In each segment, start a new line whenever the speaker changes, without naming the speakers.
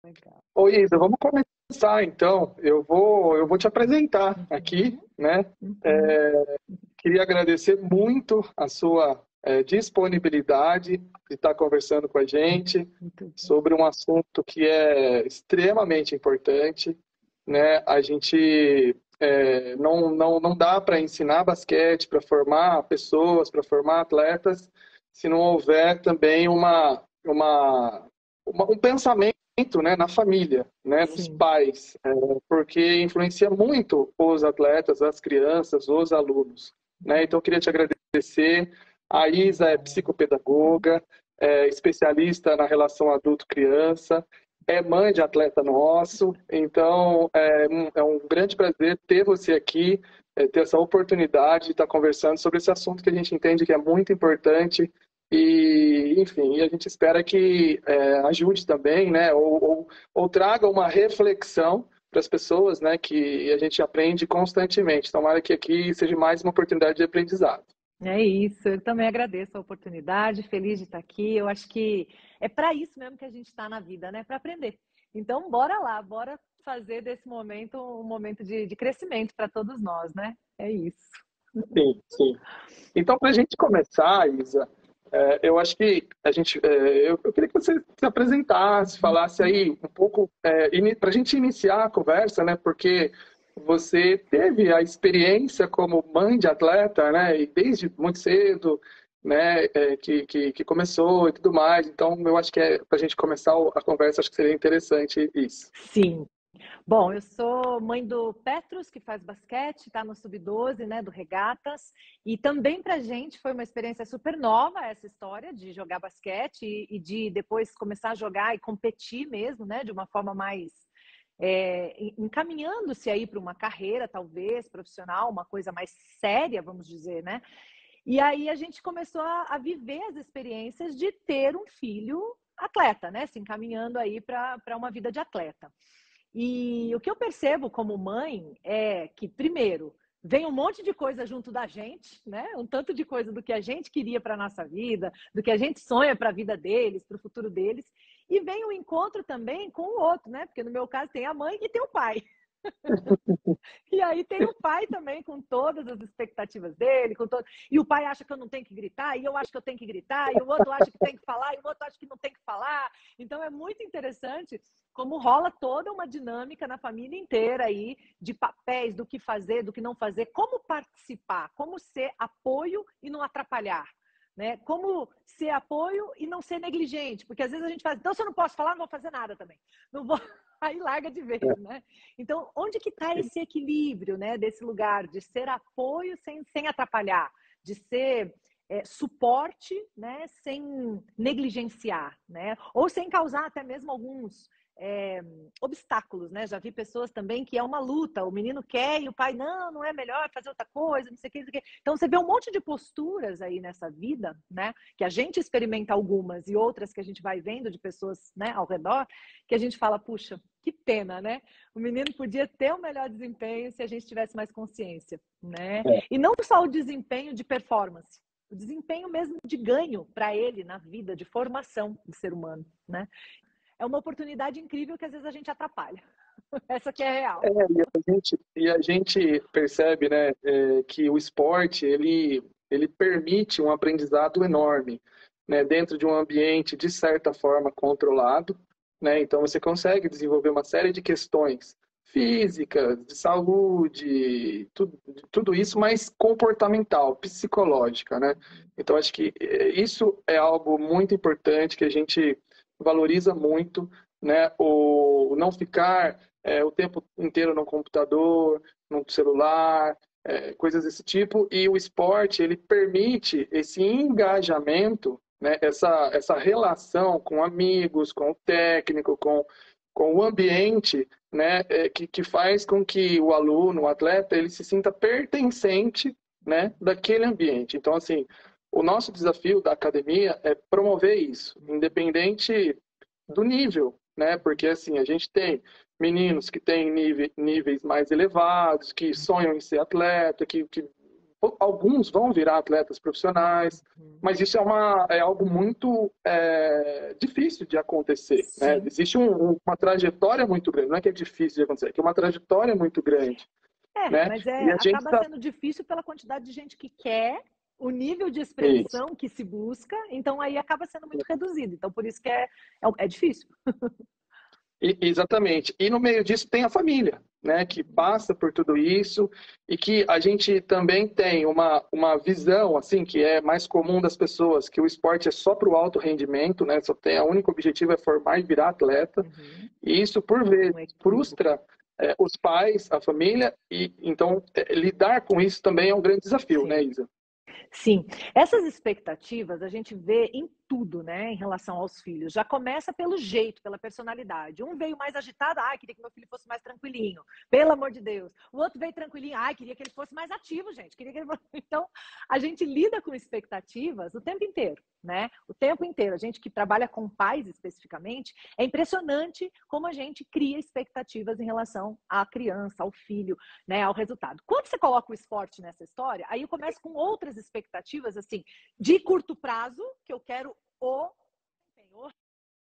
Legal.
Oi, Isa, vamos começar então. Eu vou te apresentar aqui,
Uhum,
né?
uhum,
Queria agradecer muito a sua disponibilidade de estar conversando com a gente
muito bom.
sobre um assunto que é extremamente importante, né? A gente não dá para ensinar basquete, para formar pessoas, para formar atletas, se não houver também um pensamento, né, na família, né, nos
Sim.
pais, porque influencia muito os atletas, as crianças, os alunos, né? Então, eu queria te agradecer. A
Que
Isa é
bom.
psicopedagoga, é especialista na relação adulto-criança, é mãe de atleta nosso, então é um grande prazer ter você aqui, ter essa oportunidade de estar conversando sobre esse assunto que a gente entende que é muito importante e, enfim, a gente espera que ajude também, né, ou traga uma reflexão para as pessoas, né, que a gente aprende constantemente. Tomara que aqui seja mais uma oportunidade de aprendizado.
É isso, eu também agradeço a oportunidade, feliz de estar aqui. Eu acho que é para isso mesmo que a gente está na vida, né? Para aprender. Então, bora lá, bora fazer desse momento um momento de crescimento para todos nós, né? É isso.
Sim, sim. Então, para a gente começar, Isa, eu acho que eu queria que você se apresentasse, falasse
Uhum.
aí um pouco, para a gente iniciar a conversa, né? Porque você teve a experiência como mãe de atleta, né? E desde muito cedo, né? Que começou e tudo mais. Então, eu acho que para a gente começar a conversa, acho que seria interessante isso.
Sim. Bom, eu sou mãe do Petrus, que faz basquete, está no sub-12, né, do Regatas, e também para a gente foi uma experiência super nova essa história de jogar basquete e de depois começar a jogar e competir mesmo, né, de uma forma mais encaminhando-se aí para uma carreira, talvez, profissional, uma coisa mais séria, vamos dizer, né? E aí a gente começou a viver as experiências de ter um filho atleta, né, se encaminhando aí para uma vida de atleta. E o que eu percebo como mãe é que, primeiro, vem um monte de coisa junto da gente, né? Um tanto de coisa do que a gente queria para a nossa vida, do que a gente sonha para a vida deles, para o futuro deles. E vem o encontro também com o outro, né? Porque no meu caso tem a mãe e tem o pai. E aí tem o pai também com todas as expectativas dele, e o pai acha que eu não tenho que gritar, e eu acho que eu tenho que gritar, e o outro acha que tem que falar, e o outro acha que não tem que falar. Então é muito interessante como rola toda uma dinâmica na família inteira aí de papéis, do que fazer, do que não fazer, como participar, como ser apoio e não atrapalhar. Né? Como ser apoio e não ser negligente, porque às vezes a gente faz, então se eu não posso falar, não vou fazer nada também. Não vou, aí larga de vez, né? Então, onde que está esse equilíbrio, né, desse lugar de ser apoio sem atrapalhar, de ser suporte, né, sem negligenciar, né, ou sem causar até mesmo alguns obstáculos, né? Já vi pessoas também que é uma luta, o menino quer e o pai, não, não é melhor fazer outra coisa, não sei o que, não sei o que. Então você vê um monte de posturas aí nessa vida, né? Que a gente experimenta algumas e outras que a gente vai vendo de pessoas, né, ao redor, que a gente fala, puxa, que pena, né? O menino podia ter um melhor desempenho se a gente tivesse mais consciência, né?
É,
E não só o desempenho de performance, o desempenho mesmo de ganho para ele na vida, de formação do ser humano, né? É uma oportunidade incrível que às vezes a gente atrapalha. Essa que é real.
e a gente percebe, né, que o esporte ele permite um aprendizado enorme, né, dentro de um ambiente de certa forma controlado, né, então você consegue desenvolver uma série de questões físicas, de saúde, tudo isso, mas comportamental, psicológica, né? Então acho que isso é algo muito importante que a gente valoriza muito, né, o não ficar o tempo inteiro no computador, no celular, coisas desse tipo. E o esporte, ele permite esse engajamento, né, essa relação com amigos, com o técnico, com o ambiente, né, que faz com que o aluno, o atleta, ele se sinta pertencente, né, daquele ambiente. Então, assim, o nosso desafio da academia é promover isso, independente do nível, né? Porque assim, a gente tem meninos que têm níveis mais elevados, que sonham em ser atleta, que alguns vão virar atletas profissionais, mas isso é algo muito difícil de acontecer, né? Existe uma trajetória muito grande, não é que é difícil de acontecer, é que é uma trajetória muito grande, né?
Mas
E a gente
acaba sendo difícil pela quantidade de gente que quer, o nível de expressão que se busca, então aí acaba sendo muito reduzido. Então, por isso que é difícil.
Exatamente. E no meio disso tem a família, né, que passa por tudo isso e que a gente também tem uma visão, assim, que é mais comum das pessoas, que o esporte é só para o alto rendimento, né, o único objetivo é formar e virar atleta. E isso, por vezes, frustra os pais, a família, e então lidar com isso também é um grande desafio, né, Isa?
Sim, essas expectativas a gente vê em tudo, né, em relação aos filhos. Já começa pelo jeito, pela personalidade. Um veio mais agitado, queria que meu filho fosse mais tranquilinho, pelo amor de Deus. O outro veio tranquilinho, queria que ele fosse mais ativo, gente. Então, a gente lida com expectativas o tempo inteiro, né? O tempo inteiro. A gente que trabalha com pais especificamente, é impressionante como a gente cria expectativas em relação à criança, ao filho, né, ao resultado. Quando você coloca o esporte nessa história, aí eu começo com outras expectativas, assim, de curto prazo, que eu quero o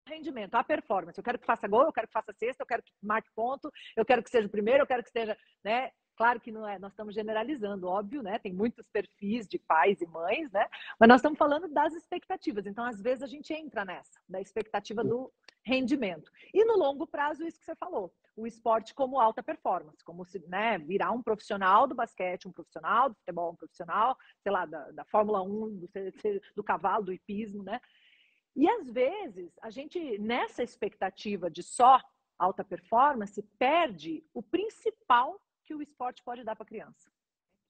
rendimento, a performance. Eu quero que faça gol, eu quero que faça cesta, eu quero que marque ponto, eu quero que seja o primeiro, eu quero que esteja, né? Claro que não é, nós estamos generalizando, óbvio, né? Tem muitos perfis de pais e mães, né? Mas nós estamos falando das expectativas. Então, às vezes, a gente entra nessa, da expectativa do rendimento. E no longo prazo, isso que você falou, o esporte como alta performance, como se, né, virar um profissional do basquete, um profissional do futebol, um profissional, sei lá, da Fórmula 1, do cavalo, do hipismo, né? E às vezes, a gente, nessa expectativa de só alta performance, perde o principal que o esporte pode dar para a criança,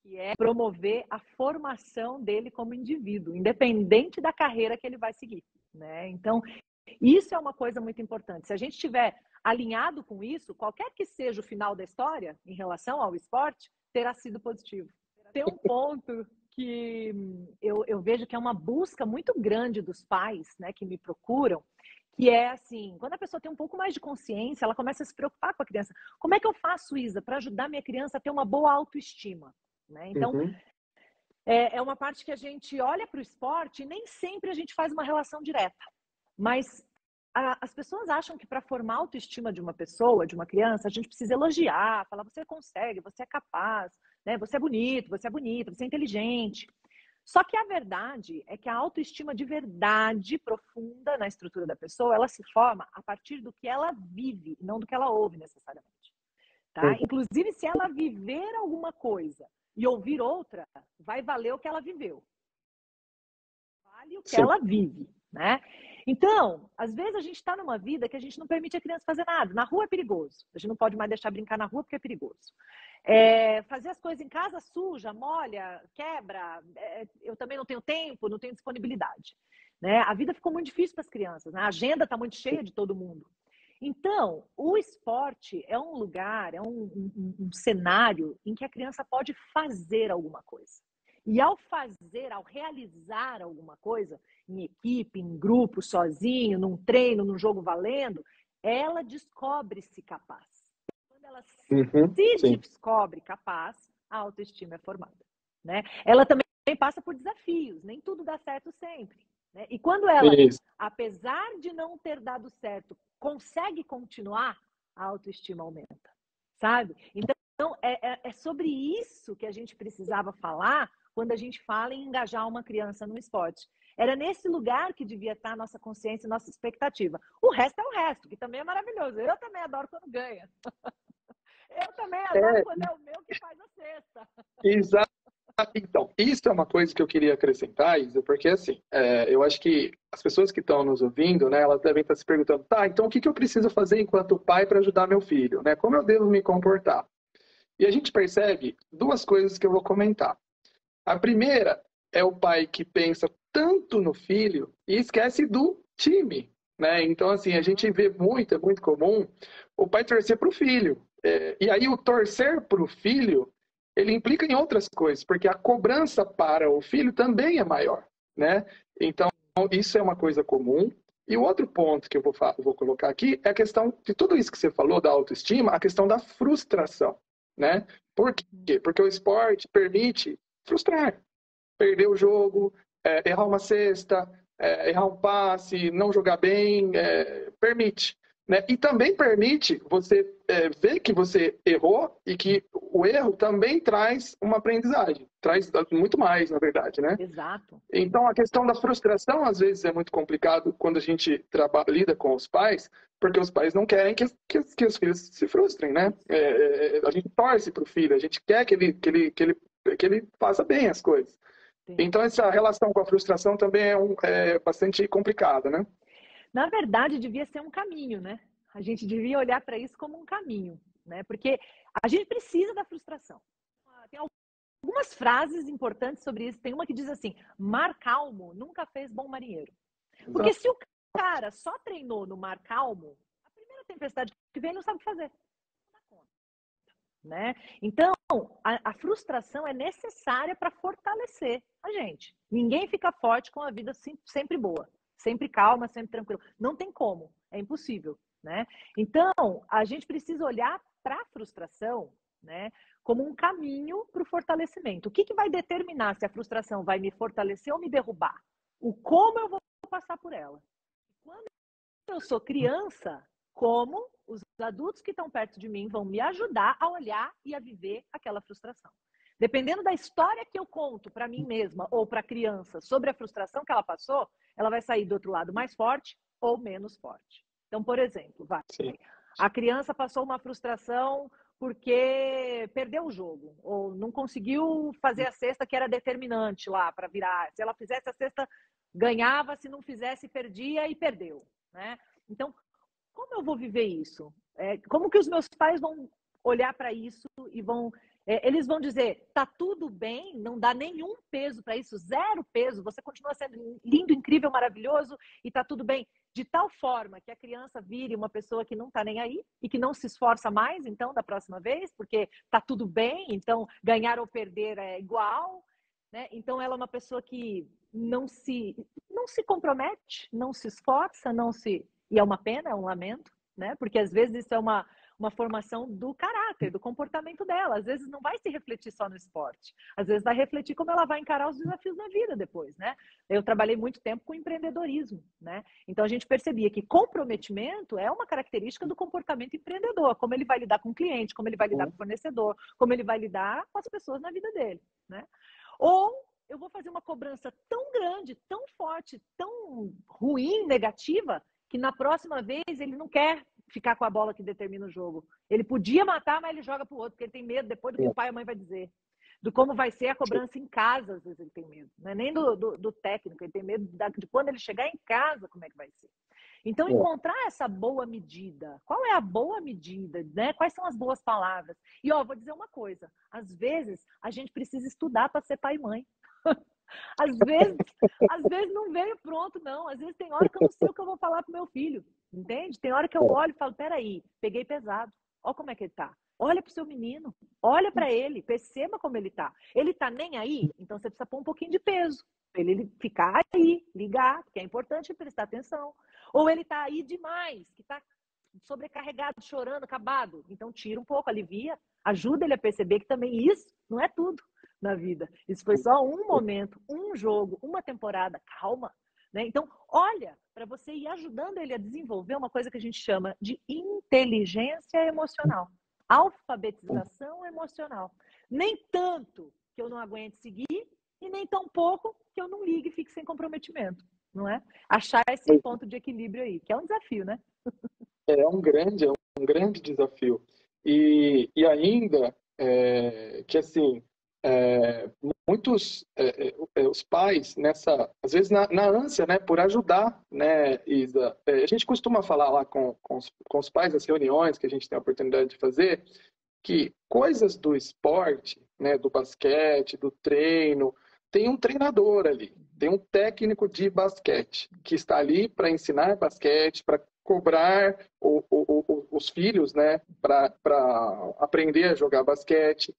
que é promover a formação dele como indivíduo, independente da carreira que ele vai seguir, né? Então, isso é uma coisa muito importante. Se a gente estiver alinhado com isso, qualquer que seja o final da história em relação ao esporte, terá sido positivo. Tem um ponto que eu vejo que é uma busca muito grande dos pais, né, que me procuram, que é assim, quando a pessoa tem um pouco mais de consciência, ela começa a se preocupar com a criança. Como é que eu faço, Isa, para ajudar minha criança a ter uma boa autoestima? Né? Então, é uma parte que a gente olha para o esporte e nem sempre a gente faz uma relação direta. Mas as pessoas acham que para formar a autoestima de uma pessoa, de uma criança, a gente precisa elogiar, falar, você consegue, você é capaz, né? Você é bonito, você é bonita, você é inteligente. Só que a verdade é que a autoestima de verdade, profunda na estrutura da pessoa, ela se forma a partir do que ela vive, não do que ela ouve necessariamente. Tá? Inclusive, se ela viver alguma coisa e ouvir outra, vai valer o que ela viveu. Vale o que ela vive, né? Então, às vezes a gente está numa vida que a gente não permite a criança fazer nada. Na rua é perigoso. A gente não pode mais deixar brincar na rua porque é perigoso. Fazer as coisas em casa suja, molha, quebra. Eu também não tenho tempo, não tenho disponibilidade. Né? A vida ficou muito difícil para as crianças. Né? A agenda está muito cheia de todo mundo. Então, o esporte é um lugar, é um cenário em que a criança pode fazer alguma coisa. E ao fazer, ao realizar alguma coisa, em equipe, em grupo, sozinho, num treino, num jogo valendo, ela descobre-se capaz. Quando ela se descobre capaz, a autoestima é formada. Né? Ela também passa por desafios, nem tudo dá certo sempre. Né? E quando ela, apesar de não ter dado certo, consegue continuar, a autoestima aumenta. Sabe? Então, é sobre isso que a gente precisava falar quando a gente fala em engajar uma criança no esporte. Era nesse lugar que devia estar a nossa consciência e nossa expectativa. O resto é o resto, que também é maravilhoso. Eu também adoro quando ganha. Eu também adoro quando é o meu que faz a cesta.
Exato. Então, isso é uma coisa que eu queria acrescentar, Isa, porque assim, eu acho que as pessoas que estão nos ouvindo, né, elas devem estar se perguntando, então o que eu preciso fazer enquanto pai para ajudar meu filho? Né? Como eu devo me comportar? E a gente percebe duas coisas que eu vou comentar. A primeira é o pai que pensa tanto no filho e esquece do time, né? Então, assim, a gente vê muito, é muito comum o pai torcer para o filho. E aí o torcer para o filho, ele implica em outras coisas, porque a cobrança para o filho também é maior, né? Então, isso é uma coisa comum. E o outro ponto que eu vou colocar aqui é a questão de tudo isso que você falou da autoestima, a questão da frustração, né? Por quê? Porque o esporte permite frustrar. Perder o jogo, errar uma cesta, errar um passe, não jogar bem, permite. Né? E também permite você ver que você errou e que o erro também traz uma aprendizagem. Traz muito mais, na verdade, né?
Exato.
Então, a questão da frustração, às vezes, é muito complicado quando a gente lida com os pais, porque os pais não querem que os filhos se frustrem, né? A gente torce para o filho, a gente quer que ele faça bem as coisas. Sim. Então, essa relação com a frustração também é bastante complicada, né?
Na verdade, devia ser um caminho, né? A gente devia olhar para isso como um caminho, né? Porque a gente precisa da frustração. Tem algumas frases importantes sobre isso. Tem uma que diz assim: mar calmo nunca fez bom marinheiro. Porque se o cara só treinou no mar calmo, a primeira tempestade que vem ele não sabe o que fazer. Né? Então, a frustração é necessária para fortalecer a gente. Ninguém fica forte com a vida sempre boa. Sempre calma, sempre tranquilo. Não tem como, é impossível, né? Então, a gente precisa olhar para a frustração, né, como um caminho para o fortalecimento. O que vai determinar se a frustração vai me fortalecer ou me derrubar? O como eu vou passar por ela. Quando eu sou criança, como os adultos que estão perto de mim vão me ajudar a olhar e a viver aquela frustração. Dependendo da história que eu conto para mim mesma ou para a criança sobre a frustração que ela passou, ela vai sair do outro lado mais forte ou menos forte. Então, por exemplo, a criança passou uma frustração porque perdeu o jogo ou não conseguiu fazer a cesta que era determinante lá para virar. Se ela fizesse a cesta, ganhava, se não fizesse, perdia e perdeu, né? Então, como eu vou viver isso? Como que os meus pais vão olhar para isso e vão... eles vão dizer, tá tudo bem, não dá nenhum peso para isso, zero peso, você continua sendo lindo, incrível, maravilhoso e tá tudo bem. De tal forma que a criança vire uma pessoa que não tá nem aí e que não se esforça mais, então, da próxima vez, porque tá tudo bem, então ganhar ou perder é igual, né? Então ela é uma pessoa que não se compromete, não se esforça, e é uma pena, é um lamento, né? Porque às vezes isso é uma formação do caráter, do comportamento dela. Às vezes não vai se refletir só no esporte. Às vezes vai refletir como ela vai encarar os desafios na vida depois, né? Eu trabalhei muito tempo com empreendedorismo, né? Então a gente percebia que comprometimento é uma característica do comportamento empreendedor. Como ele vai lidar com o cliente, como ele vai lidar com o fornecedor, como ele vai lidar com as pessoas na vida dele, né? Ou eu vou fazer uma cobrança tão grande, tão forte, tão ruim, negativa, que na próxima vez ele não quer ficar com a bola que determina o jogo. Ele podia matar, mas ele joga pro outro, porque ele tem medo depois do que o pai e a mãe vai dizer. Do como vai ser a cobrança em casa, às vezes ele tem medo. Não é nem do técnico, ele tem medo de quando ele chegar em casa, como é que vai ser. Então, encontrar essa boa medida. Qual é a boa medida, né? Quais são as boas palavras? E, vou dizer uma coisa. Às vezes, a gente precisa estudar para ser pai e mãe. Às vezes não veio pronto, não. Às vezes tem hora que eu não sei o que eu vou falar pro meu filho, entende? Tem hora que eu olho e falo, peraí, peguei pesado. Olha como é que ele tá. Olha pro seu menino, olha para ele, perceba como ele tá. Ele tá nem aí? Então você precisa pôr um pouquinho de peso. Pra ele ficar aí, ligar, porque é importante prestar atenção. Ou ele tá aí demais, que tá sobrecarregado, chorando, acabado. Então tira um pouco, alivia, ajuda ele a perceber que também isso não é tudo na vida. Isso foi só um momento, um jogo, uma temporada. Calma, né? Então, olha, para você ir ajudando ele a desenvolver uma coisa que a gente chama de inteligência emocional. Alfabetização emocional. Nem tanto que eu não aguente seguir e nem tão pouco que eu não ligue e fique sem comprometimento, não é? Achar esse ponto de equilíbrio aí, que é um desafio, né?
É um grande desafio. E ainda que assim, muitos os pais às vezes na ânsia, né, por ajudar, né, Isa, a gente costuma falar lá com os pais nas reuniões que a gente tem a oportunidade de fazer, que coisas do esporte, né, do basquete, do treino, tem um treinador ali, tem um técnico de basquete que está ali para ensinar basquete, para cobrar os filhos, né, para aprender a jogar basquete.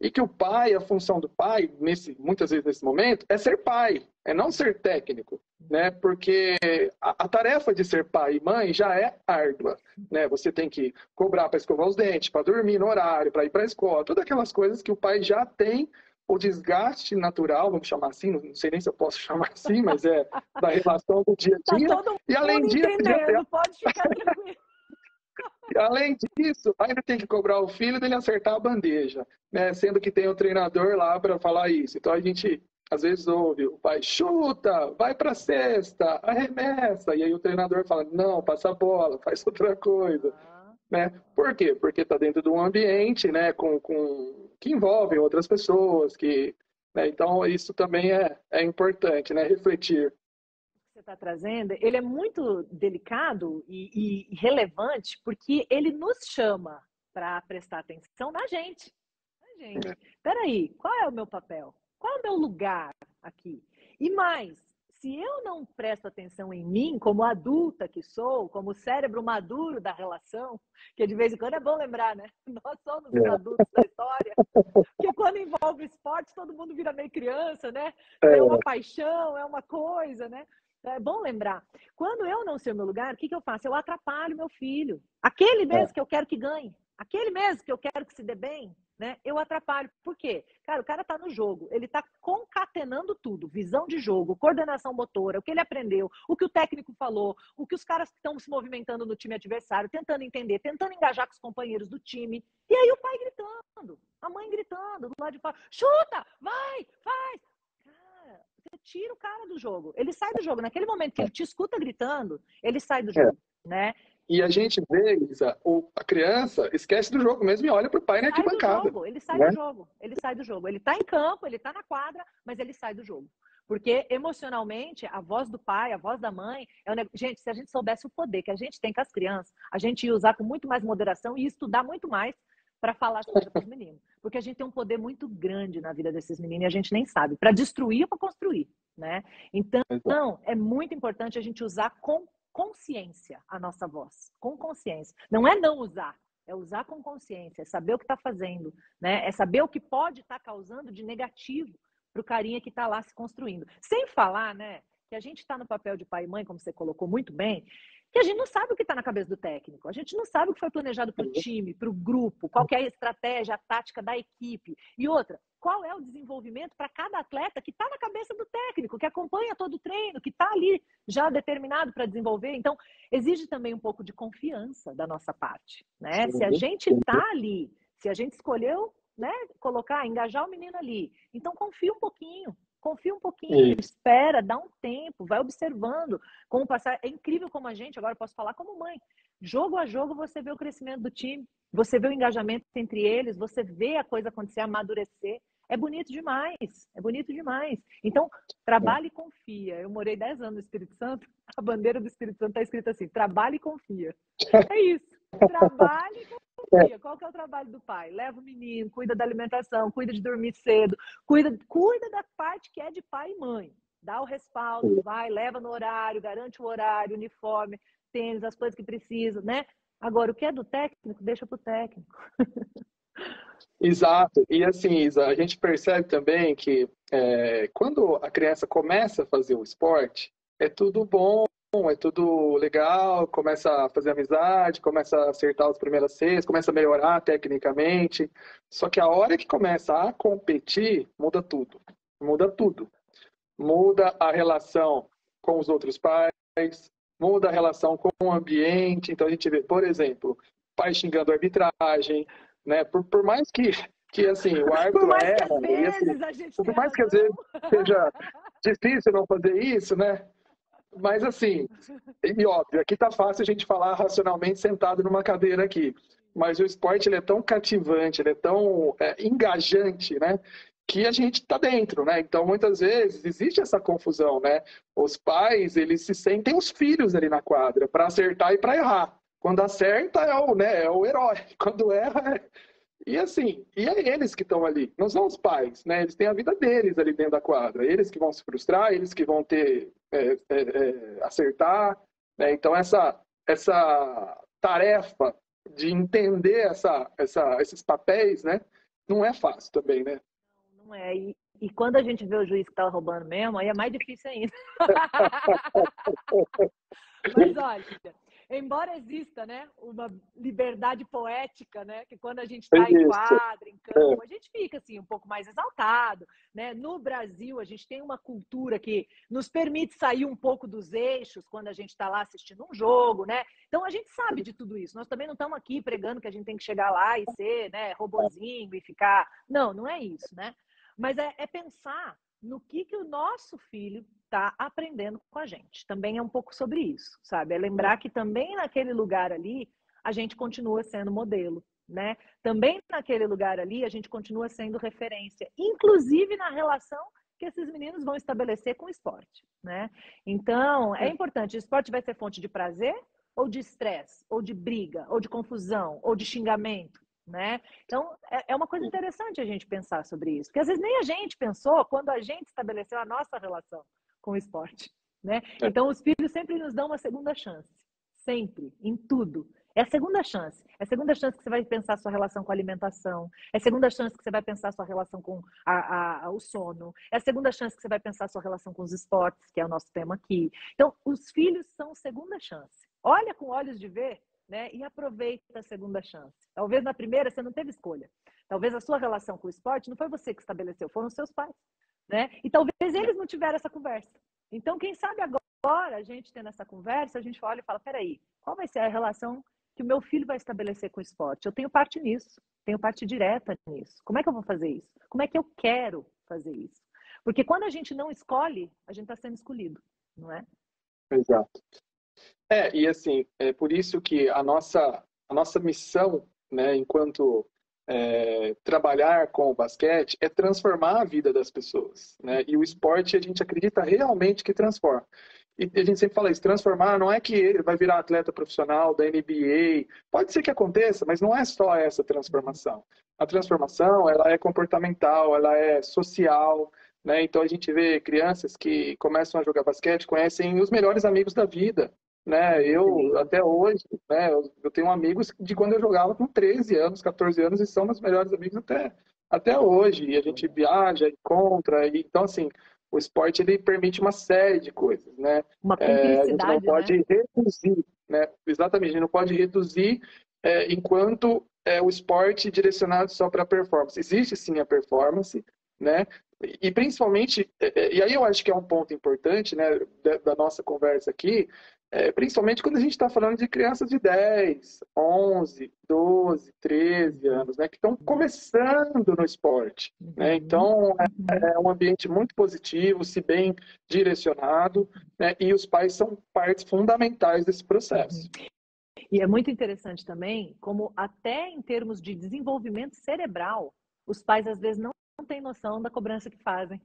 E que o pai, a função do pai, muitas vezes nesse momento, é ser pai, é não ser técnico, né? Porque a tarefa de ser pai e mãe já é árdua, né? Você tem que cobrar para escovar os dentes, para dormir no horário, para ir para a escola, todas aquelas coisas que o pai já tem o desgaste natural, vamos chamar assim, não sei nem se eu posso chamar assim, mas da relação do dia a
Tá
dia.
todo
E além
mundo
disso,
entendendo, pode ficar tranquilo.
além disso, ainda tem que cobrar o filho dele acertar a bandeja, né? Sendo que tem o treinador lá para falar isso. Então a gente às vezes ouve o pai chuta, vai para a cesta, arremessa, e aí o treinador fala não, passa a bola, faz outra coisa, né? Por quê? Porque está dentro de um ambiente, né, que envolve outras pessoas, né? Então isso também é importante, né? Refletir.
Você está trazendo, ele é muito delicado e relevante porque ele nos chama para prestar atenção na gente. Na gente. Peraí, qual é o meu papel? Qual é o meu lugar aqui? E mais, se eu não presto atenção em mim, como adulta que sou, como cérebro maduro da relação, que de vez em quando é bom lembrar, né? Nós somos os adultos da história, porque quando envolve esporte, todo mundo vira meio criança, né? É uma paixão, é uma coisa, né? É bom lembrar. Quando eu não sei o meu lugar, o que eu faço? Eu atrapalho meu filho. Aquele mesmo que eu quero que ganhe, aquele mesmo que eu quero que se dê bem, né? Eu atrapalho. Por quê? Cara, o cara tá no jogo, ele tá concatenando tudo, visão de jogo, coordenação motora, o que ele aprendeu, o que o técnico falou, o que os caras estão se movimentando no time adversário, tentando entender, tentando engajar com os companheiros do time. E aí o pai gritando, a mãe gritando do lado de fora, chuta, vai, faz. Cara, você tira o cara do jogo. Ele sai do jogo. Naquele momento que ele te escuta gritando, ele sai do jogo, né?
E a gente vê, Isa, a criança esquece do jogo mesmo e olha pro pai na arquibancada.
Ele sai do jogo, ele sai do jogo. Ele tá em campo, ele tá na quadra, mas ele sai do jogo. Porque emocionalmente, a voz do pai, a voz da mãe, gente, se a gente soubesse o poder que a gente tem com as crianças, a gente ia usar com muito mais moderação e estudar muito mais para falar sobre os meninos. Porque a gente tem um poder muito grande na vida desses meninos e a gente nem sabe, para destruir ou para construir, né? Então, é muito importante a gente usar com consciência a nossa voz, com consciência. Não é não usar, é usar com consciência, é saber o que está fazendo, né? É saber o que pode estar causando de negativo para o carinha que está lá se construindo. Sem falar, né, que a gente está no papel de pai e mãe, como você colocou muito bem, que a gente não sabe o que está na cabeça do técnico, a gente não sabe o que foi planejado para o time, para o grupo, qual que é a estratégia, a tática da equipe. E outra, qual é o desenvolvimento para cada atleta que está na cabeça do técnico, que acompanha todo o treino, que está ali já determinado para desenvolver. Então, exige também um pouco de confiança da nossa parte, né? Se a gente está ali, se a gente escolheu, né, colocar, engajar o menino ali, então confia um pouquinho. Confia um pouquinho, espera, dá um tempo, vai observando como passar. É incrível como a gente, agora eu posso falar como mãe, jogo a jogo você vê o crescimento do time, você vê o engajamento entre eles, você vê a coisa acontecer, amadurecer. É bonito demais, é bonito demais. Então, trabalhe e confia. Eu morei 10 anos no Espírito Santo, a bandeira do Espírito Santo está escrita assim, trabalhe e confia. É isso, trabalhe e confia. Qual que é o trabalho do pai? Leva o menino, cuida da alimentação, cuida de dormir cedo, cuida da parte que é de pai e mãe. Dá o respaldo, vai, leva no horário, garante o horário, uniforme, tênis, as coisas que precisa, né? Agora, o que é do técnico, deixa para o técnico.
Exato. E assim, Isa, a gente percebe também que quando a criança começa a fazer o esporte, é tudo bom, é tudo legal, começa a fazer amizade, começa a acertar as primeiras cestas, começa a melhorar tecnicamente. Só que a hora que começa a competir, muda tudo. Muda tudo. Muda a relação com os outros pais, muda a relação com o ambiente. Então a gente vê, por exemplo, pai xingando a arbitragem, né? Por mais que assim, o árbitro erra, e assim, por mais que às vezes seja difícil não fazer isso, né? Mas assim, e óbvio, aqui tá fácil a gente falar racionalmente sentado numa cadeira aqui. Mas o esporte ele é tão cativante, ele é tão engajante, né? Que a gente tá dentro, né? Então muitas vezes existe essa confusão, né? Os pais eles se sentem os filhos ali na quadra para acertar e para errar. Quando acerta é o herói, quando erra E assim, e é eles que estão ali, não são os pais, né? Eles têm a vida deles ali dentro da quadra, eles que vão se frustrar, eles que vão ter acertar, né? Então essa tarefa de entender esses papéis, né? Não é fácil também, né?
Não é. E quando a gente vê o juiz que tá roubando mesmo, aí é mais difícil ainda. Mas olha, embora exista, né, uma liberdade poética, né, que quando a gente está em
Isso.
quadra, em campo, a gente fica assim um pouco mais exaltado, né? No Brasil, a gente tem uma cultura que nos permite sair um pouco dos eixos quando a gente está lá assistindo um jogo, né? Então a gente sabe de tudo isso. Nós também não estamos aqui pregando que a gente tem que chegar lá e ser, né, robozinho e ficar. Não, não é isso, né? Mas é pensar no que o nosso filho está aprendendo com a gente. Também é um pouco sobre isso, sabe? É lembrar que também naquele lugar ali a gente continua sendo modelo, né? Também naquele lugar ali a gente continua sendo referência, inclusive na relação que esses meninos vão estabelecer com o esporte, né? Então, é importante, o esporte vai ser fonte de prazer ou de estresse, ou de briga, ou de confusão, ou de xingamento, né? Então, é uma coisa interessante a gente pensar sobre isso, porque às vezes nem a gente pensou quando a gente estabeleceu a nossa relação com o esporte, né? Então, os filhos sempre nos dão uma segunda chance, sempre, em tudo. É a segunda chance. É a segunda chance que você vai pensar a sua relação com a alimentação. É a segunda chance que você vai pensar a sua relação com o sono. É a segunda chance que você vai pensar a sua relação com os esportes, que é o nosso tema aqui. Então, os filhos são segunda chance. Olha com olhos de ver, né? E aproveita a segunda chance. Talvez na primeira você não teve escolha. Talvez a sua relação com o esporte não foi você que estabeleceu, foram os seus pais, né? E talvez eles não tiveram essa conversa. Então, quem sabe agora a gente tendo essa conversa, a gente olha e fala, peraí, qual vai ser a relação que o meu filho vai estabelecer com o esporte? Eu tenho parte nisso, tenho parte direta nisso. Como é que eu vou fazer isso? Como é que eu quero fazer isso? Porque quando a gente não escolhe, a gente está sendo escolhido, não é?
Exato. E assim, é por isso que a nossa missão, né, enquanto trabalhar com o basquete, é transformar a vida das pessoas, né? E o esporte, a gente acredita realmente que transforma. E a gente sempre fala isso, transformar não é que ele vai virar atleta profissional da NBA, pode ser que aconteça, mas não é só essa transformação. A transformação, ela é comportamental, ela é social, né? Então a gente vê crianças que começam a jogar basquete, conhecem os melhores amigos da vida, né? Eu, até hoje, né, eu tenho amigos de quando eu jogava com 13 anos, 14 anos, e são meus melhores amigos até hoje. E a gente viaja, encontra. Então, assim, o esporte, ele permite uma série de coisas, né?
Uma
A gente não
cumplicidade,
pode
né?
reduzir, né? Exatamente, a gente não pode reduzir enquanto o esporte direcionado só para a performance. Existe, sim, a performance, né? E principalmente, e aí eu acho que é um ponto importante, né, da nossa conversa aqui, principalmente quando a gente está falando de crianças de 10, 11, 12, 13 anos, né, que estão começando no esporte, né? Então, é um ambiente muito positivo, se bem direcionado, né, e os pais são partes fundamentais desse processo.
E é muito interessante também como até em termos de desenvolvimento cerebral, os pais às vezes não têm noção da cobrança que fazem.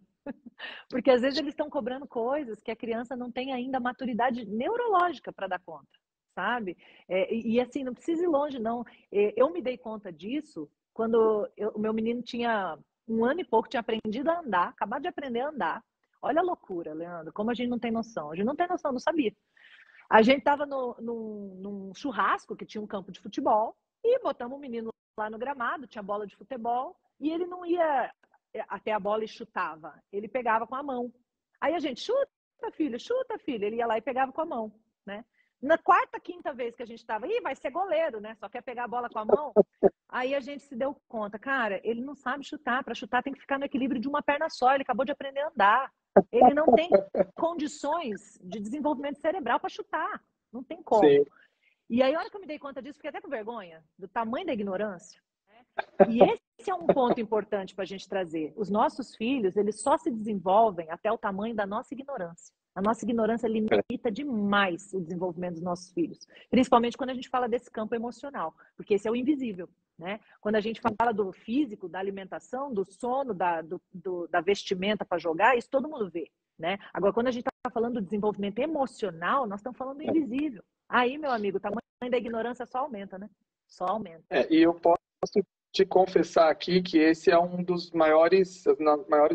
Porque às vezes eles estão cobrando coisas que a criança não tem ainda maturidade neurológica para dar conta, sabe? E assim, não precisa ir longe, não. Eu me dei conta disso quando o meu menino tinha 1 ano e pouco, tinha aprendido a andar, acabado de aprender a andar. Olha a loucura, Leandro, como a gente não tem noção. A gente não tem noção, não sabia. A gente estava num churrasco que tinha um campo de futebol e botamos o menino lá no gramado, tinha bola de futebol, e ele não ia até a bola e chutava. Ele pegava com a mão. Aí a gente, chuta, filho. Ele ia lá e pegava com a mão, né? Na quarta, quinta vez que a gente estava, vai ser goleiro, né? Só quer pegar a bola com a mão. Aí a gente se deu conta, cara, ele não sabe chutar. Para chutar tem que ficar no equilíbrio de uma perna só. Ele acabou de aprender a andar. Ele não tem condições de desenvolvimento cerebral para chutar. Não tem como.
Sim.
E aí, a hora que eu me dei conta disso, fiquei até com vergonha do tamanho da ignorância. Né? E esse é um ponto importante para a gente trazer. Os nossos filhos, eles só se desenvolvem até o tamanho da nossa ignorância. A nossa ignorância limita demais o desenvolvimento dos nossos filhos. Principalmente quando a gente fala desse campo emocional, porque esse é o invisível. Né? Quando a gente fala do físico, da alimentação, do sono, da vestimenta para jogar, isso todo mundo vê. Né? Agora, quando a gente está falando do desenvolvimento emocional, nós estamos falando do invisível. Aí, meu amigo, o tamanho da ignorância só aumenta, né? Só aumenta.
E eu posso te confessar aqui que esse é um dos maiores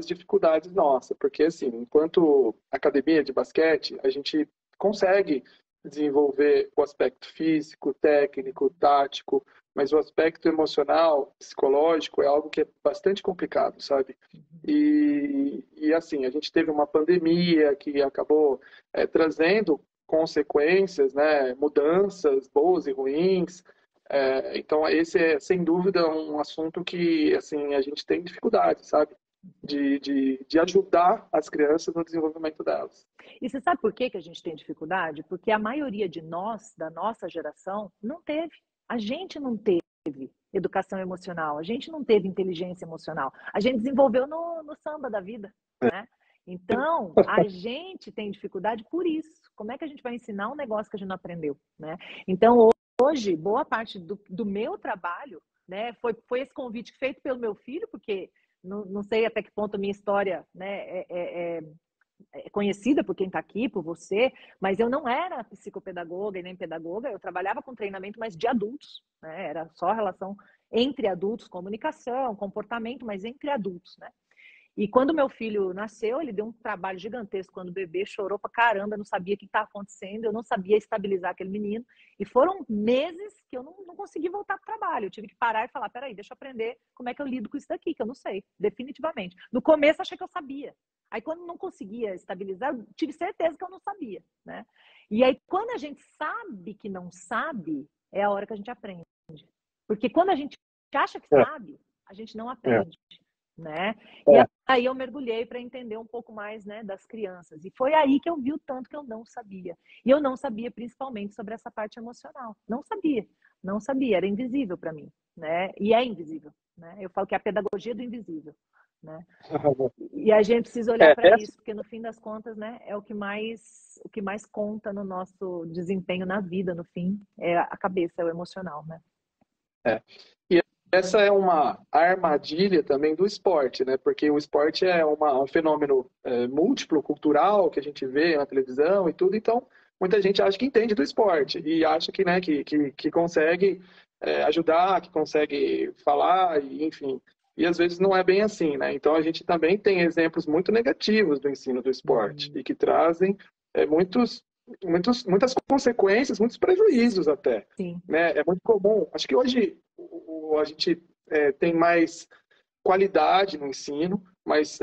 dificuldades nossa, porque assim, enquanto academia de basquete, a gente consegue desenvolver o aspecto físico, técnico, tático, mas o aspecto emocional, psicológico é algo que é bastante complicado, sabe? E assim, a gente teve uma pandemia que acabou trazendo consequências, né? Mudanças boas e ruins. Então, esse é, sem dúvida, um assunto que, assim, a gente tem dificuldade, sabe? De ajudar as crianças no desenvolvimento delas.
E você sabe por que a gente tem dificuldade? Porque a maioria de nós, da nossa geração, não teve. A gente não teve educação emocional, a gente não teve inteligência emocional. A gente desenvolveu no samba da vida, né? Então, a gente tem dificuldade por isso. Como é que a gente vai ensinar um negócio que a gente não aprendeu, né? Então, hoje, boa parte do meu trabalho, né, foi esse convite feito pelo meu filho, porque não sei até que ponto a minha história, né, é conhecida por quem está aqui, por você, mas eu não era psicopedagoga e nem pedagoga, eu trabalhava com treinamento, mas de adultos, né? Era só relação entre adultos, comunicação, comportamento, mas entre adultos, né? E quando meu filho nasceu, ele deu um trabalho gigantesco quando o bebê chorou pra caramba, eu não sabia o que estava acontecendo, eu não sabia estabilizar aquele menino. E foram meses que eu não consegui voltar para o trabalho. Eu tive que parar e falar, peraí, deixa eu aprender como é que eu lido com isso daqui, que eu não sei, definitivamente. No começo, achei que eu sabia. Aí, quando não conseguia estabilizar, eu tive certeza que eu não sabia, né? E aí, quando a gente sabe que não sabe, é a hora que a gente aprende. Porque quando a gente acha que sabe, a gente não aprende. Né? E aí eu mergulhei para entender um pouco mais, né, das crianças. E foi aí que eu vi o tanto que eu não sabia. E eu não sabia principalmente sobre essa parte emocional. Não sabia, era invisível para mim, né? E é invisível, né? Eu falo que é a pedagogia do invisível, né? E a gente precisa olhar para isso, porque no fim das contas, né, é o que mais conta no nosso desempenho na vida, no fim, é a cabeça, é o emocional, né?
E essa é uma armadilha também do esporte, né? Porque o esporte é um fenômeno múltiplo, cultural, que a gente vê na televisão e tudo. Então, muita gente acha que entende do esporte e acha que, né, que consegue ajudar, que consegue falar, e, enfim. E às vezes não é bem assim, né? Então, a gente também tem exemplos muito negativos do ensino do esporte e que trazem muitas consequências, muitos prejuízos até.
Sim.
Né? É muito comum. Acho que hoje a gente tem mais qualidade no ensino, mas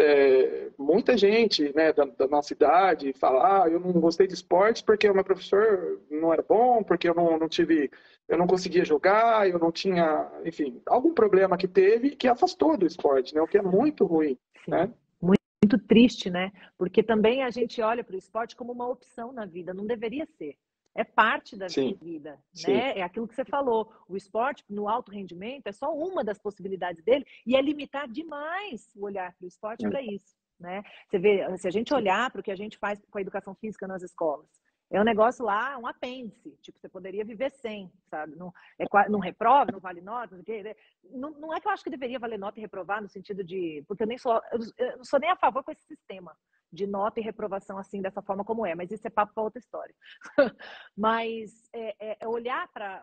muita gente, né, da nossa idade fala, eu não gostei de esporte porque o meu professor não era bom, porque eu não conseguia jogar, eu não tinha, enfim, algum problema que teve que afastou do esporte, né? O que é muito ruim,
Sim.
né?
Muito triste, né? Porque também a gente olha para o esporte como uma opção na vida, não deveria ser. É parte da vida, né? É aquilo que você falou. O esporte no alto rendimento é só uma das possibilidades dele e é limitar demais o olhar para o esporte para isso, né? Você vê, se a gente olhar para o que a gente faz com a educação física nas escolas, é um negócio lá, um apêndice, tipo, você poderia viver sem, sabe? Não reprova, não vale nota, não é que eu acho que deveria valer nota e reprovar no sentido de, porque eu não sou nem a favor com esse sistema de nota e reprovação assim, dessa forma como é, mas isso é papo para outra história. Mas é olhar para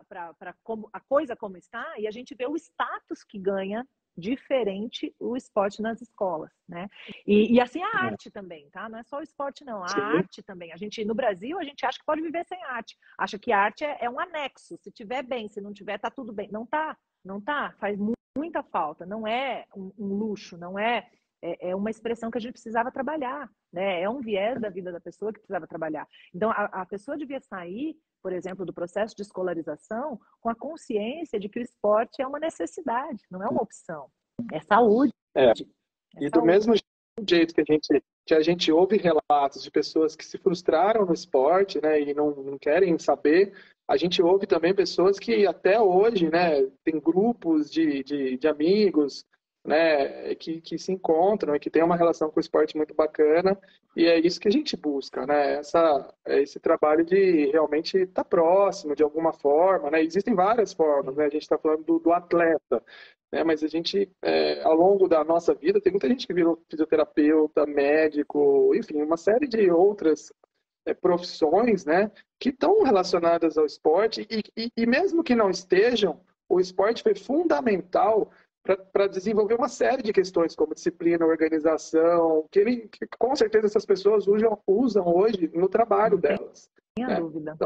a coisa como está e a gente vê o status que ganha diferente o esporte nas escolas, né? E assim a arte também, tá? Não é só o esporte, não. A arte também. No Brasil, a gente acha que pode viver sem arte. Acha que arte é um anexo. Se tiver bem, se não tiver, tá tudo bem. Não tá. Faz muita falta. Não é um luxo, não é uma expressão que a gente precisava trabalhar, né? É um viés da vida da pessoa que precisava trabalhar. Então, a pessoa devia sair, por exemplo, do processo de escolarização com a consciência de que o esporte é uma necessidade, não é uma opção. É saúde.
E do mesmo jeito que a gente ouve relatos de pessoas que se frustraram no esporte, né, e não querem saber, a gente ouve também pessoas que até hoje, né, tem grupos de amigos, né, que se encontram e que têm uma relação com o esporte muito bacana, e é isso que a gente busca, né, esse trabalho de realmente estar próximo de alguma forma, né, existem várias formas, né, a gente está falando do atleta, né, mas a gente, ao longo da nossa vida, tem muita gente que virou fisioterapeuta, médico, enfim, uma série de outras profissões, né, que estão relacionadas ao esporte e mesmo que não estejam, o esporte foi fundamental para desenvolver uma série de questões como disciplina, organização, que com certeza essas pessoas usam hoje no trabalho delas.
Não tenha dúvida.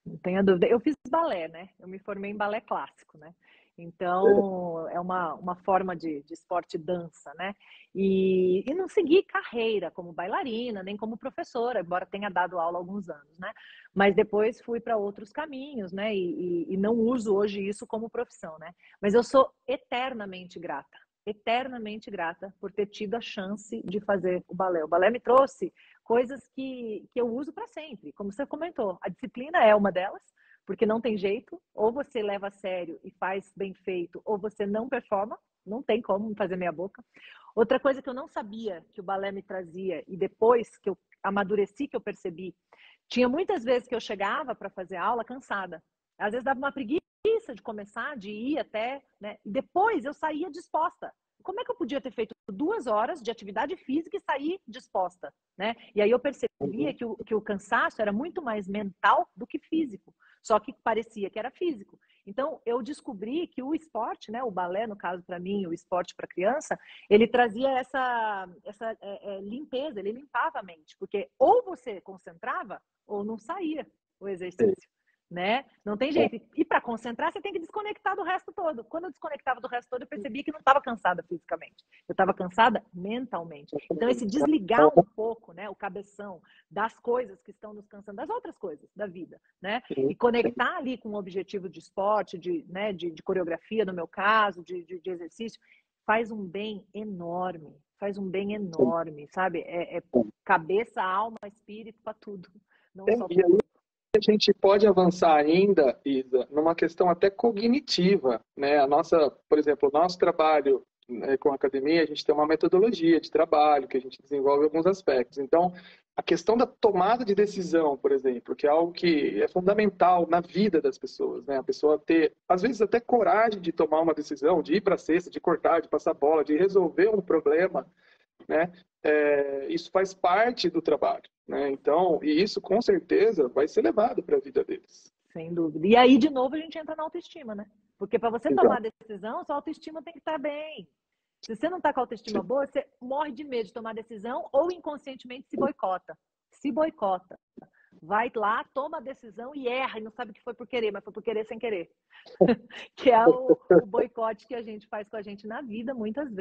Não tenha dúvida. Eu fiz balé, né? Eu me formei em balé clássico, né? Então, é uma forma de esporte dança, né? E não segui carreira como bailarina, nem como professora, embora tenha dado aula há alguns anos, né? Mas depois fui para outros caminhos, né? E não uso hoje isso como profissão, né? Mas eu sou eternamente grata por ter tido a chance de fazer o balé. O balé me trouxe coisas que eu uso para sempre, como você comentou. A disciplina é uma delas, porque não tem jeito, ou você leva a sério e faz bem feito, ou você não performa, não tem como fazer meia boca. Outra coisa que eu não sabia que o balé me trazia, e depois que eu amadureci, que eu percebi, tinha muitas vezes que eu chegava para fazer aula cansada. Às vezes dava uma preguiça de começar, de ir até, né? E depois eu saía disposta. Como é que eu podia ter feito 2 horas de atividade física e sair disposta, né? E aí eu percebia que o cansaço era muito mais mental do que físico, só que parecia que era físico. Então eu descobri que o esporte, né, o balé no caso para mim, o esporte para criança, ele trazia essa limpeza, ele limpava a mente, porque ou você concentrava ou não saía o exercício. Né? Não tem jeito. E para concentrar, você tem que desconectar do resto todo. Quando eu desconectava do resto todo, eu percebia que não estava cansada fisicamente. Eu estava cansada mentalmente. Então, esse desligar um pouco, né, o cabeção das coisas que estão nos cansando, das outras coisas da vida, né? E conectar ali com o objetivo de esporte, né, de coreografia, no meu caso, de exercício, faz um bem enorme. Faz um bem enorme, sabe? Cabeça, alma, espírito, para tudo. Não só para
a gente pode avançar ainda, Isa, numa questão até cognitiva, né? Por exemplo, o nosso trabalho, né, com a academia, a gente tem uma metodologia de trabalho que a gente desenvolve alguns aspectos. Então, a questão da tomada de decisão, por exemplo, que é algo que é fundamental na vida das pessoas, né? A pessoa ter, às vezes, até coragem de tomar uma decisão, de ir para a cesta, de cortar, de passar bola, de resolver um problema, né? Isso faz parte do trabalho, né? Então, e isso com certeza vai ser levado para a vida deles.
Sem dúvida. E aí, de novo, a gente entra na autoestima, né? Porque para você tomar decisão, sua autoestima tem que estar bem. Se você não está com a autoestima boa, você morre de medo de tomar decisão ou inconscientemente se boicota. Se boicota. Vai lá, toma a decisão e erra, e não sabe que foi por querer, mas foi por querer sem querer. Que é o boicote que a gente faz com a gente na vida, muitas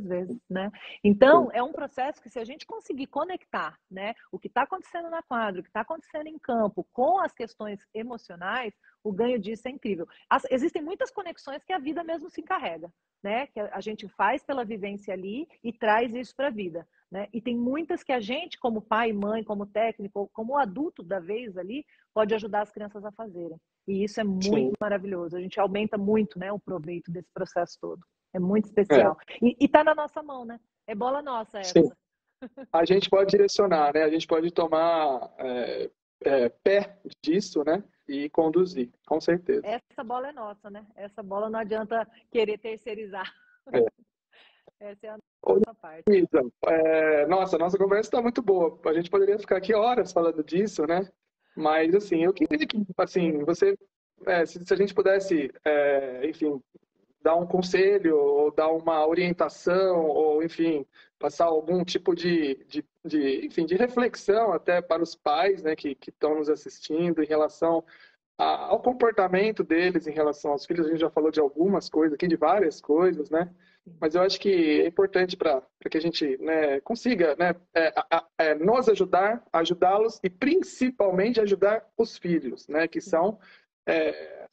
vezes, né? Então, é um processo que se a gente conseguir conectar, né, o que está acontecendo na quadra, o que está acontecendo em campo, com as questões emocionais, o ganho disso é incrível. Existem muitas conexões que a vida mesmo se encarrega, né? Que a gente faz pela vivência ali e traz isso para a vida, né? E tem muitas que a gente, como pai, mãe, como técnico, como adulto da vez ali, pode ajudar as crianças a fazerem. E isso é muito maravilhoso. A gente aumenta muito, né, o proveito desse processo todo. É muito especial. E tá na nossa mão, né? É bola nossa essa.
Sim. A gente pode direcionar, né? A gente pode tomar pé disso, né? E conduzir, com certeza.
Essa bola é nossa, né? Essa bola não adianta querer terceirizar. Essa é a nossa parte.
Nossa, a nossa conversa está muito boa. A gente poderia ficar aqui horas falando disso, né? Mas, assim, eu queria que, assim, você, se a gente pudesse, enfim, dar um conselho, ou dar uma orientação, ou, enfim, passar algum tipo enfim, de reflexão até para os pais, né, que estão nos assistindo em relação ao comportamento deles em relação aos filhos. A gente já falou de algumas coisas aqui, de várias coisas, né? Mas eu acho que é importante para que a gente, né, consiga, né, nos ajudá-los e principalmente ajudar os filhos, né, que são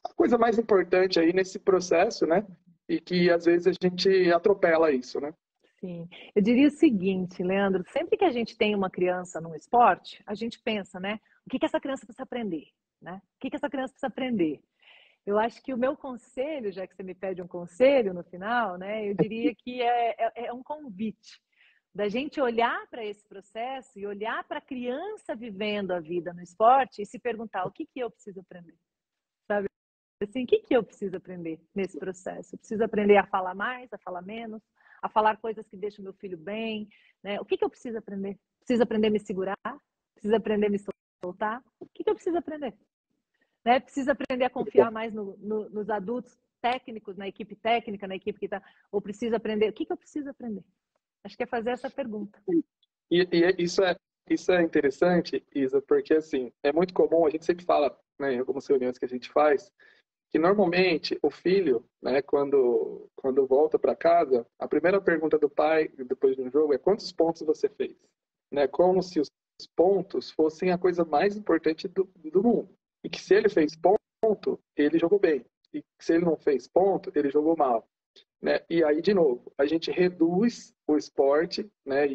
a coisa mais importante aí nesse processo, né? E que às vezes a gente atropela isso, né?
Sim. Eu diria o seguinte, Leandro, sempre que a gente tem uma criança num esporte, a gente pensa, né? O que essa criança precisa aprender, né? O que essa criança precisa aprender? Eu acho que o meu conselho, já que você me pede um conselho no final, né? Eu diria que é um convite da gente olhar para esse processo e olhar para a criança vivendo a vida no esporte e se perguntar o que eu preciso aprender, sabe? Assim, o que eu preciso aprender nesse processo? Eu preciso aprender a falar mais, a falar menos, a falar coisas que deixam meu filho bem, né? O que eu preciso aprender? Preciso aprender a me segurar? Preciso aprender a me soltar? O que eu preciso aprender? Né? Preciso aprender a confiar mais nos adultos técnicos, na equipe técnica, na equipe que está... Ou preciso aprender... O que eu preciso aprender? Acho que é fazer essa pergunta.
E isso é interessante, Isa, porque, assim, é muito comum, a gente sempre fala, né, em algumas reuniões que a gente faz, que normalmente o filho, né, quando volta para casa, a primeira pergunta do pai depois do jogo é quantos pontos você fez, né? Como se os pontos fossem a coisa mais importante do mundo. E que se ele fez ponto, ele jogou bem. E se ele não fez ponto, ele jogou mal. Né? E aí, de novo, a gente reduz o esporte, né?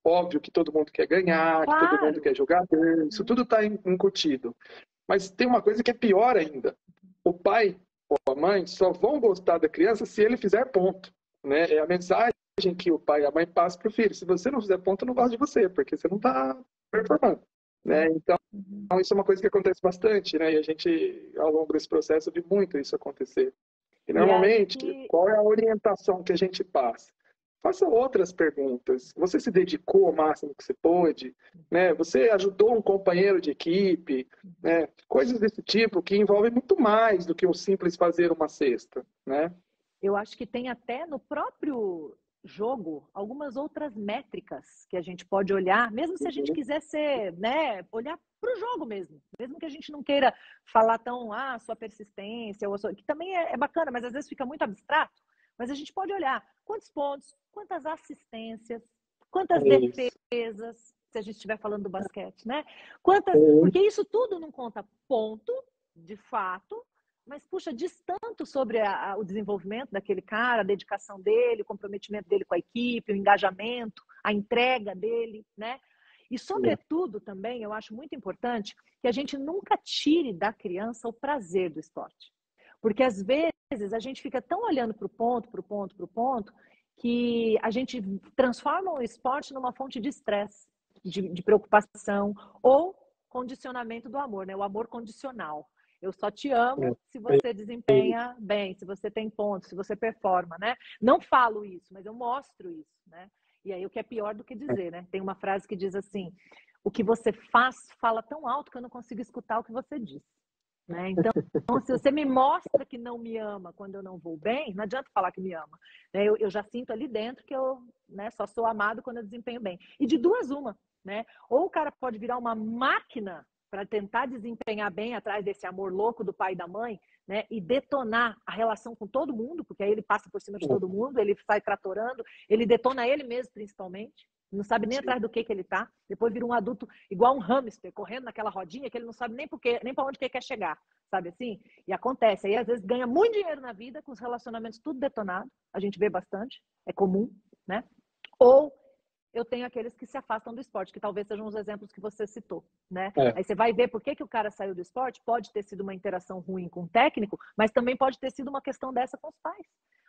Óbvio que todo mundo quer ganhar, que todo mundo quer jogar bem, isso tudo está incutido. Mas tem uma coisa que é pior ainda. O pai ou a mãe só vão gostar da criança se ele fizer ponto. Né? É a mensagem que o pai e a mãe passam para o filho. Se você não fizer ponto, eu não gosto de você, porque você não está performando. Né? Então, isso é uma coisa que acontece bastante, né? E a gente, ao longo desse processo, viu muito isso acontecer. E normalmente, qual é a orientação que a gente passa? Faça outras perguntas. Você se dedicou ao máximo que você pôde? Né? Você ajudou um companheiro de equipe? Né? Coisas desse tipo que envolvem muito mais do que o simples fazer uma cesta. Né?
Eu acho que tem até no próprio jogo algumas outras métricas que a gente pode olhar, mesmo se a gente quiser ser, né, olhar para o jogo mesmo que a gente não queira falar tão, sua persistência, que também é bacana, mas às vezes fica muito abstrato, mas a gente pode olhar quantos pontos, quantas assistências, quantas defesas, se a gente estiver falando do basquete, né? Porque isso tudo não conta ponto, de fato, mas, puxa, diz tanto sobre o desenvolvimento daquele cara, a dedicação dele, o comprometimento dele com a equipe, o engajamento, a entrega dele, né? E, sobretudo, também, eu acho muito importante que a gente nunca tire da criança o prazer do esporte. Porque, às vezes, a gente fica tão olhando para o ponto, que a gente transforma o esporte numa fonte de estresse, de preocupação ou condicionamento do amor, né? O amor condicional. Eu só te amo se você desempenha bem, se você tem pontos, se você performa, né? Não falo isso, mas eu mostro isso, né? E aí o que é pior do que dizer, né? Tem uma frase que diz assim: o que você faz fala tão alto que eu não consigo escutar o que você diz. Né? Então, se você me mostra que não me ama quando eu não vou bem, não adianta falar que me ama. Né? Eu já sinto ali dentro que eu, né, só sou amado quando eu desempenho bem. E de duas uma, né? Ou o cara pode virar uma máquina para tentar desempenhar bem atrás desse amor louco do pai e da mãe, né? E detonar a relação com todo mundo, porque aí ele passa por cima de todo mundo, ele sai tratorando, ele detona ele mesmo principalmente, não sabe nem atrás do que ele tá, depois vira um adulto igual um hamster, correndo naquela rodinha que ele não sabe nem para onde que ele quer chegar, sabe assim? E acontece, aí às vezes ganha muito dinheiro na vida, com os relacionamentos tudo detonado, a gente vê bastante, é comum, né? Ou eu tenho aqueles que se afastam do esporte, que talvez sejam os exemplos que você citou, né? Aí você vai ver por que o cara saiu do esporte, pode ter sido uma interação ruim com o técnico, mas também pode ter sido uma questão dessa com os pais.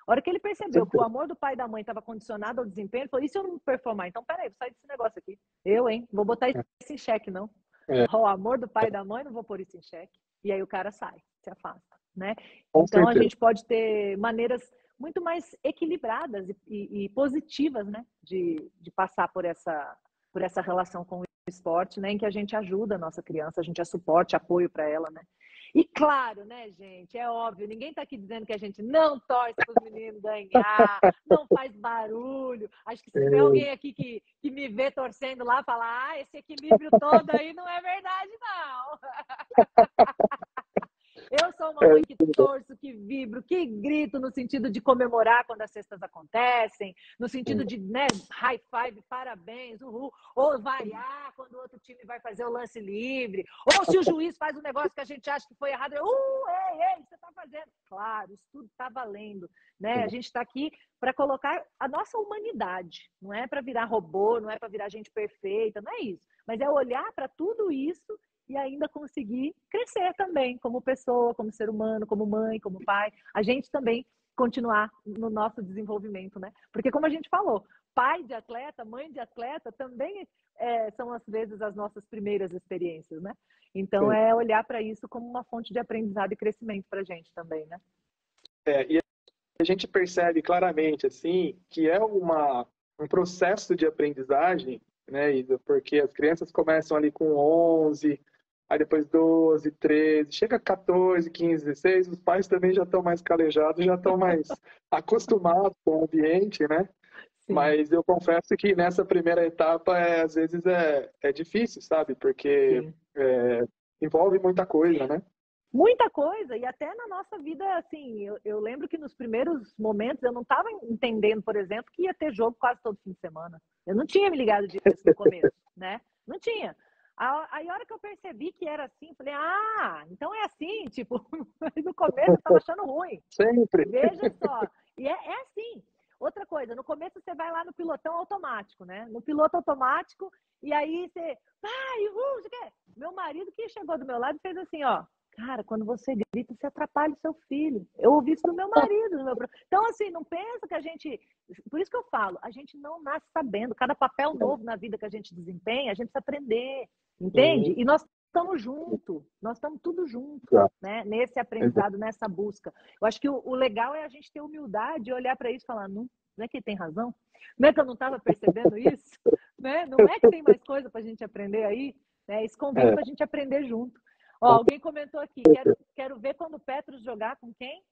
A hora que ele percebeu que o amor do pai e da mãe estava condicionado ao desempenho, ele falou, e se eu não performar? Então, peraí, vou sair desse negócio aqui. Vou botar isso em xeque, não. O amor do pai e da mãe, não vou pôr isso em xeque. E aí o cara sai, se afasta, né? Então, a gente pode ter maneiras muito mais equilibradas e positivas, né, de passar por essa relação com o esporte, né, em que a gente ajuda a nossa criança, a gente é suporte, apoio para ela, né. E claro, né, gente, é óbvio, ninguém está aqui dizendo que a gente não torce para os meninos ganhar, não faz barulho. Acho que se tiver alguém aqui que me vê torcendo lá, falar, esse equilíbrio todo aí não é verdade, não. Eu sou uma mãe que torço, que vibro, que grito no sentido de comemorar quando as cestas acontecem, no sentido de, né, high five, parabéns, uhul, ou vaiar quando o outro time vai fazer o lance livre, ou se o juiz faz um negócio que a gente acha que foi errado, ei, você está fazendo. Claro, isso tudo está valendo, né? A gente está aqui para colocar a nossa humanidade, não é para virar robô, não é para virar gente perfeita, não é isso, mas é olhar para tudo isso e ainda conseguir crescer também, como pessoa, como ser humano, como mãe, como pai. A gente também continuar no nosso desenvolvimento, né? Porque como a gente falou, pai de atleta, mãe de atleta, também são às vezes as nossas primeiras experiências, né? Então, é olhar para isso como uma fonte de aprendizado e crescimento para a gente também, né?
E a gente percebe claramente, assim, que é um processo de aprendizagem, né, Isa? Porque as crianças começam ali com 11, aí depois 12, 13, chega a 14, 15, 16, os pais também já estão mais calejados, já estão mais acostumados com o ambiente, né? Sim. Mas eu confesso que nessa primeira etapa, às vezes é difícil, sabe? Porque envolve muita coisa, né?
Muita coisa, e até na nossa vida, assim, eu lembro que nos primeiros momentos eu não estava entendendo, por exemplo, que ia ter jogo quase todo fim de semana. Eu não tinha me ligado disso no começo, né? Não tinha. Aí, a hora que eu percebi que era assim, falei, então é assim, tipo, no começo eu estava achando ruim.
Sempre.
Veja só. E é assim. Outra coisa, no começo você vai lá no pilotão automático, né? No piloto automático, e aí você, pai, você quer? Meu marido que chegou do meu lado fez assim, ó. Cara, quando você grita, você atrapalha o seu filho. Eu ouvi isso do meu marido. Então, assim, não pensa que a gente... Por isso que eu falo, a gente não nasce sabendo. Cada papel novo na vida que a gente desempenha, a gente precisa aprender, entende? E nós estamos juntos, nós estamos tudo junto, né? Nesse aprendizado, nessa busca. Eu acho que o legal é a gente ter humildade e olhar para isso e falar, não é que ele tem razão? Não é que eu não estava percebendo isso? Né? Não é que tem mais coisa para a gente aprender aí? Né? Esse convite para a gente aprender junto. Ó, alguém comentou aqui, quero ver quando o Petros jogar com quem?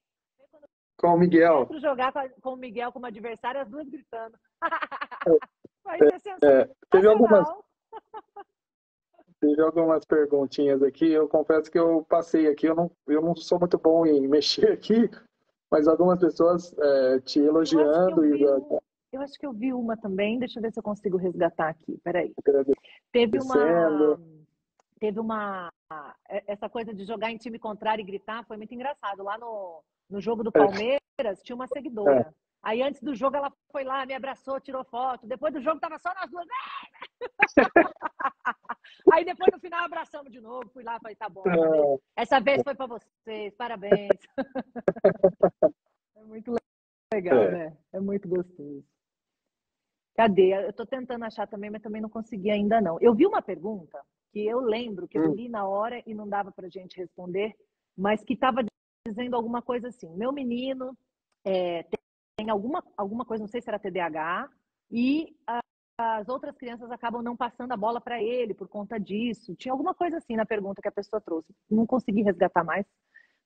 Com o Miguel.
Petros jogar com o Miguel como adversário, as duas gritando. Vai ser sensacional.
Teve algumas perguntinhas aqui. Eu confesso que eu passei aqui. Eu não sou muito bom em mexer aqui, mas algumas pessoas te elogiando.
Eu acho que eu vi uma também. Deixa eu ver se eu consigo resgatar aqui. Peraí. Teve uma... Essa coisa de jogar em time contrário e gritar foi muito engraçado. Lá no jogo do Palmeiras, tinha uma seguidora. Aí antes do jogo ela foi lá, me abraçou, tirou foto. Depois do jogo tava só nós duas. Aí depois no final abraçamos de novo. Fui lá e falei, tá bom. Essa vez foi para vocês. Parabéns. É muito legal, né? É muito gostoso. Cadê? Eu tô tentando achar também, mas também não consegui ainda não. Eu vi uma pergunta que eu lembro que eu li na hora e não dava pra gente responder, mas que estava dizendo alguma coisa assim. Meu menino tem alguma coisa, não sei se era TDAH, e as outras crianças acabam não passando a bola para ele por conta disso. Tinha alguma coisa assim na pergunta que a pessoa trouxe. Não consegui resgatar mais,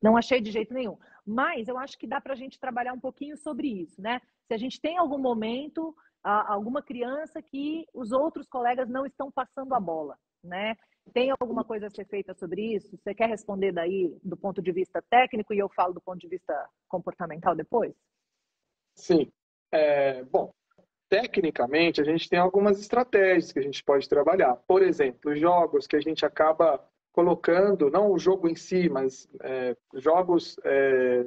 não achei de jeito nenhum. Mas eu acho que dá para a gente trabalhar um pouquinho sobre isso, né? Se a gente tem algum momento, alguma criança que os outros colegas não estão passando a bola, né? Tem alguma coisa a ser feita sobre isso? Você quer responder daí do ponto de vista técnico e eu falo do ponto de vista comportamental depois?
Sim. Bom, tecnicamente, a gente tem algumas estratégias que a gente pode trabalhar. Por exemplo, jogos que a gente acaba colocando, não o jogo em si, mas jogos,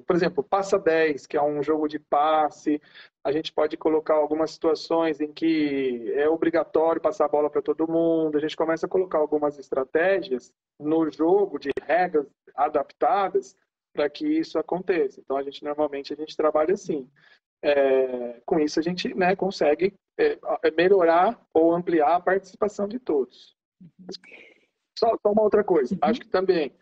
por exemplo, Passa 10, que é um jogo de passe. A gente pode colocar algumas situações em que é obrigatório passar a bola para todo mundo. A gente começa a colocar algumas estratégias no jogo de regras adaptadas para que isso aconteça. Então, normalmente a gente trabalha assim. Com isso a gente consegue melhorar ou ampliar a participação de todos. Só uma outra coisa, acho que também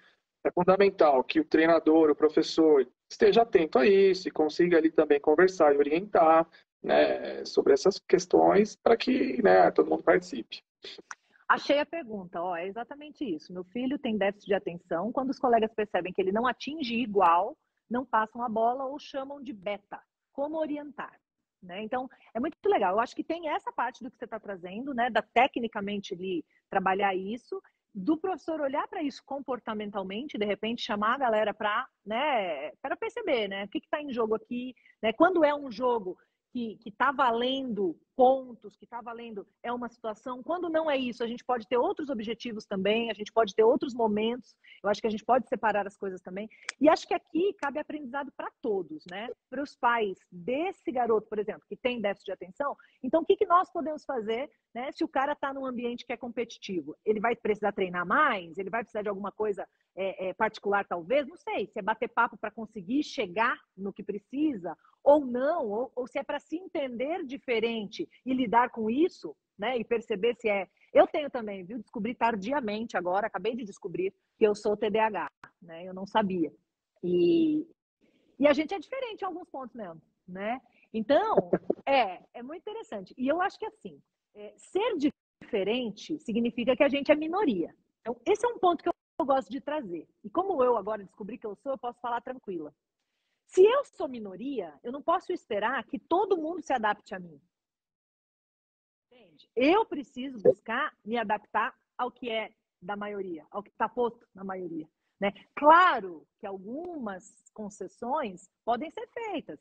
é fundamental que o treinador, o professor, esteja atento a isso e consiga ali também conversar e orientar, né, sobre essas questões para que, né, todo mundo participe.
Achei a pergunta, é exatamente isso. Meu filho tem déficit de atenção. Quando os colegas percebem que ele não atinge igual, não passam a bola ou chamam de beta. Como orientar? Né? Então, é muito legal. Eu acho que tem essa parte do que você está trazendo, né? Da tecnicamente ali trabalhar isso, do professor olhar para isso comportamentalmente, de repente chamar a galera para, né, para perceber, né? O que está em jogo aqui, né? Quando é um jogo que está valendo pontos, que está valendo é uma situação. Quando não é isso, a gente pode ter outros objetivos também, a gente pode ter outros momentos. Eu acho que a gente pode separar as coisas também. E acho que aqui cabe aprendizado para todos, né? Para os pais desse garoto, por exemplo, que tem déficit de atenção. Então, o que nós podemos fazer, né? Se o cara está num ambiente que é competitivo, ele vai precisar treinar mais? Ele vai precisar de alguma coisa particular, talvez? Não sei. Se é bater papo para conseguir chegar no que precisa ou não, ou se é para se entender diferente e lidar com isso, né? E perceber se é... Eu tenho também, viu? Descobri tardiamente agora, acabei de descobrir que eu sou TDAH, né? Eu não sabia. E a gente é diferente em alguns pontos mesmo, né? Então, é muito interessante. E eu acho que assim, ser diferente significa que a gente é minoria. Então, esse é um ponto que eu gosto de trazer. E como eu agora descobri que eu sou, eu posso falar tranquila. Se eu sou minoria, eu não posso esperar que todo mundo se adapte a mim. Entende? Eu preciso buscar me adaptar ao que é da maioria, ao que está posto na maioria. né? Claro que algumas concessões podem ser feitas.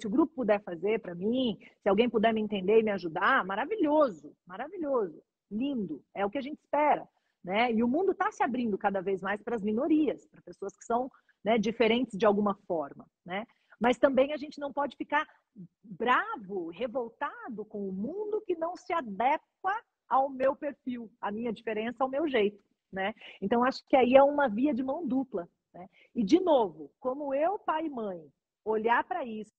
Se o grupo puder fazer para mim, se alguém puder me entender e me ajudar, maravilhoso, maravilhoso, lindo, é o que a gente espera, né? E o mundo está se abrindo cada vez mais para as minorias, para pessoas que são, né, diferentes de alguma forma, né? Mas também a gente não pode ficar bravo, revoltado com o mundo que não se adequa ao meu perfil, à minha diferença, ao meu jeito, né? Então, acho que aí é uma via de mão dupla, né? E, de novo, como eu, pai e mãe, olhar para isso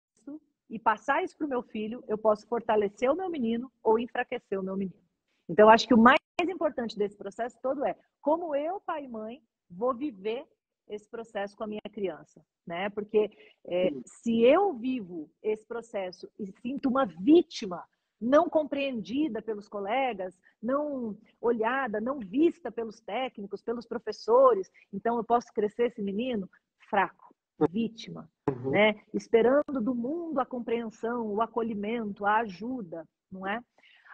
e passar isso para o meu filho, eu posso fortalecer o meu menino ou enfraquecer o meu menino. Então, acho que o mais importante desse processo todo é como eu, pai e mãe, vou viver esse processo com a minha criança, né? Porque se eu vivo esse processo e sinto uma vítima não compreendida pelos colegas, não olhada, não vista pelos técnicos, pelos professores, então eu posso crescer esse menino fraco, vítima, né? Esperando do mundo a compreensão, o acolhimento, a ajuda, não é?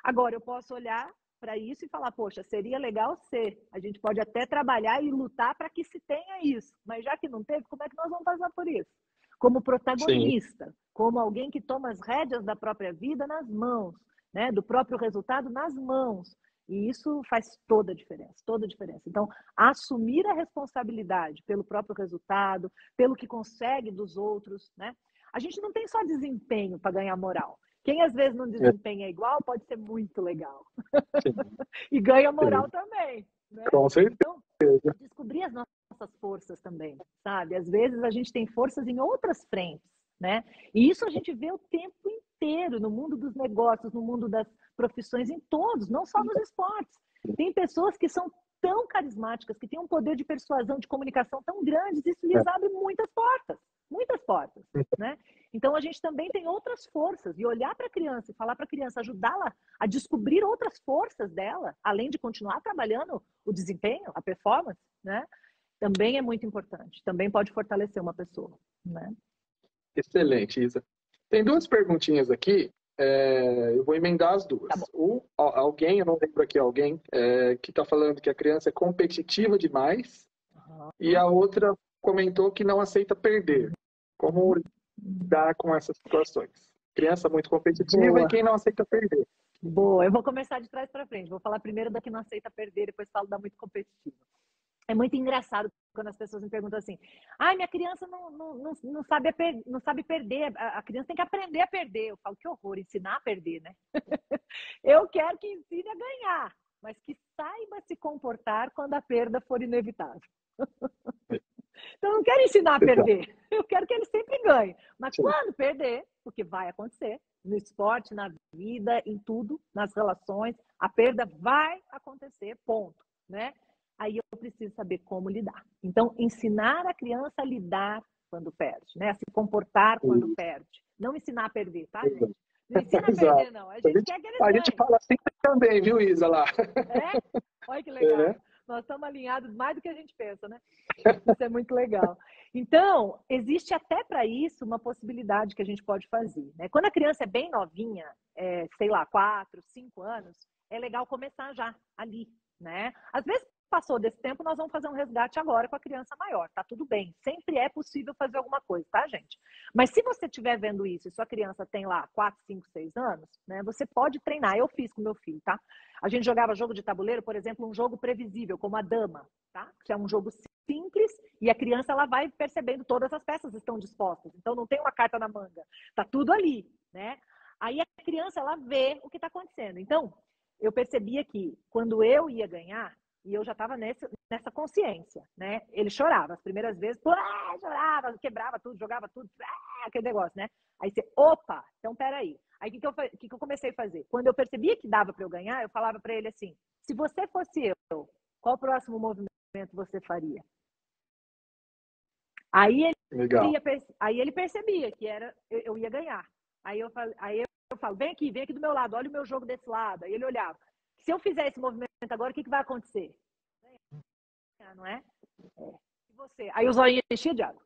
Agora, eu posso olhar para isso e falar, poxa, seria legal ser. A gente pode até trabalhar e lutar para que se tenha isso. Mas já que não teve, como é que nós vamos passar por isso? Como protagonista, sim, como alguém que toma as rédeas da própria vida nas mãos, né? Do próprio resultado nas mãos. E isso faz toda a diferença, toda a diferença. Então, assumir a responsabilidade pelo próprio resultado, pelo que consegue dos outros, né? A gente não tem só desempenho para ganhar moral. Quem às vezes não desempenha igual pode ser muito legal. E ganha moral também, né?
Com certeza.
Então, descobrir as nossas forças também, sabe? Às vezes a gente tem forças em outras frentes, né? E isso a gente vê o tempo inteiro no mundo dos negócios, no mundo das profissões, em todos, não só nos esportes. Tem pessoas que são tão carismáticas, que têm um poder de persuasão, de comunicação tão grande, isso lhes abre muitas portas, né? Então, a gente também tem outras forças. E olhar para a criança e falar para a criança, ajudá-la a descobrir outras forças dela, além de continuar trabalhando o desempenho, a performance, né? Também é muito importante. Também pode fortalecer uma pessoa, né?
Excelente, Isa. Tem duas perguntinhas aqui. Eu vou emendar as duas.
Tá
Alguém, eu não lembro aqui, alguém que está falando que a criança é competitiva demais. E a outra comentou que não aceita perder. Como lidar com essas situações? Criança muito competitiva. Boa. E quem não aceita perder.
Boa, eu vou começar de trás para frente. Vou falar primeiro da que não aceita perder, depois falo da muito competitiva. É muito engraçado quando as pessoas me perguntam assim: ai, minha criança não sabe perder, a criança tem que aprender a perder. Eu falo, que horror, ensinar a perder, né? Eu quero que ensine a ganhar, mas que saiba se comportar quando a perda for inevitável. Então, eu não quero ensinar a perder, eu quero que ele sempre ganhe. Mas quando perder, porque vai acontecer, no esporte, na vida, em tudo, nas relações, a perda vai acontecer, ponto, né? Aí eu preciso saber como lidar. Então, ensinar a criança a lidar quando perde, né? A se comportar quando perde. Não ensinar a perder, tá, gente? Não ensina a perder, não. A gente quer que eles ganhem.
A gente fala assim também, viu, Isa, lá?
É? Olha que legal. Nós estamos alinhados mais do que a gente pensa, né? Isso é muito legal. Então, existe até para isso uma possibilidade que a gente pode fazer, né? Quando a criança é bem novinha, sei lá, 4, 5 anos, é legal começar já ali, né? Às vezes passou desse tempo, nós vamos fazer um resgate agora com a criança maior, tá tudo bem. Sempre é possível fazer alguma coisa, tá, gente? Mas se você estiver vendo isso e sua criança tem lá 4, 5, 6 anos, né, você pode treinar. Eu fiz com meu filho, tá? A gente jogava jogo de tabuleiro, por exemplo, um jogo previsível, como a dama, tá? Que é um jogo simples e a criança ela vai percebendo todas as peças estão dispostas. Então não tem uma carta na manga, tá tudo ali, né? Aí a criança ela vê o que está acontecendo. Então, eu percebia que quando eu ia ganhar, e eu já estava nessa consciência, né? Ele chorava. As primeiras vezes, chorava, quebrava tudo, jogava tudo, aquele negócio, né? Aí você, opa, então peraí. Aí o que eu comecei a fazer? Quando eu percebia que dava para eu ganhar, eu falava para ele assim, se você fosse eu, qual o próximo movimento você faria? Aí ele percebia que eu ia ganhar. Aí eu falo, vem aqui do meu lado, olha o meu jogo desse lado. Aí ele olhava. Se eu fizer esse movimento agora, o que vai acontecer? Não é? E você? Aí os olhinhos enchiam de água.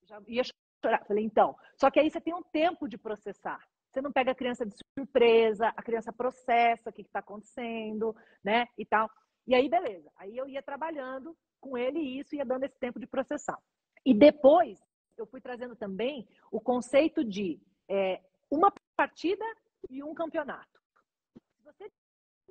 Já ia chorar. Falei, então. Só que aí você tem um tempo de processar. Você não pega a criança de surpresa, a criança processa o que está acontecendo, né? E tal. E aí, beleza. Aí eu ia trabalhando com ele e isso ia dando esse tempo de processar. E depois, eu fui trazendo também o conceito de uma partida e um campeonato. Se você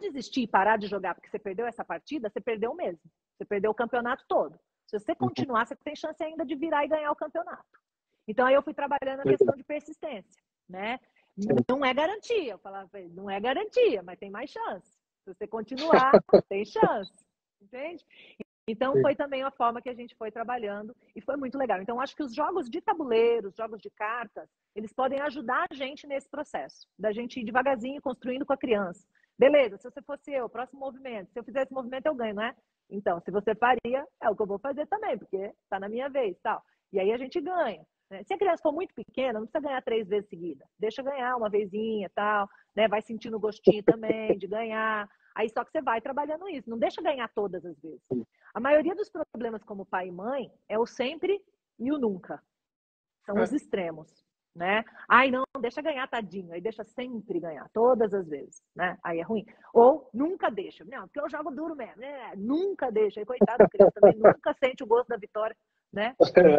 desistir e parar de jogar porque você perdeu essa partida, você perdeu mesmo. Você perdeu o campeonato todo. Se você continuar, você tem chance ainda de virar e ganhar o campeonato. Então, aí eu fui trabalhando a questão de persistência, né? Não é garantia. Eu falava, não é garantia, mas tem mais chance. Se você continuar, tem chance. Entende? Então, foi também a forma que a gente foi trabalhando e foi muito legal. Então, acho que os jogos de tabuleiro, os jogos de cartas, eles podem ajudar a gente nesse processo, da gente ir devagarzinho construindo com a criança. Beleza, se você fosse eu, próximo movimento, se eu fizer esse movimento, eu ganho, não é? Então, se você faria, é o que eu vou fazer também, porque está na minha vez, tal. E aí a gente ganha. Né? Se a criança for muito pequena, não precisa ganhar 3 vezes seguida. Deixa ganhar uma vezinha, tal, né? Vai sentindo o gostinho também de ganhar. Aí só que você vai trabalhando isso. Não deixa ganhar todas as vezes. A maioria dos problemas como pai e mãe é o sempre e o nunca. São os extremos, né? Ai, não, deixa ganhar, tadinho. Aí deixa sempre ganhar, todas as vezes, né? Aí é ruim. Ou nunca deixa. Não, porque eu jogo duro mesmo, né? Nunca deixa. Aí, coitado da criança também nunca sente o gosto da vitória, né?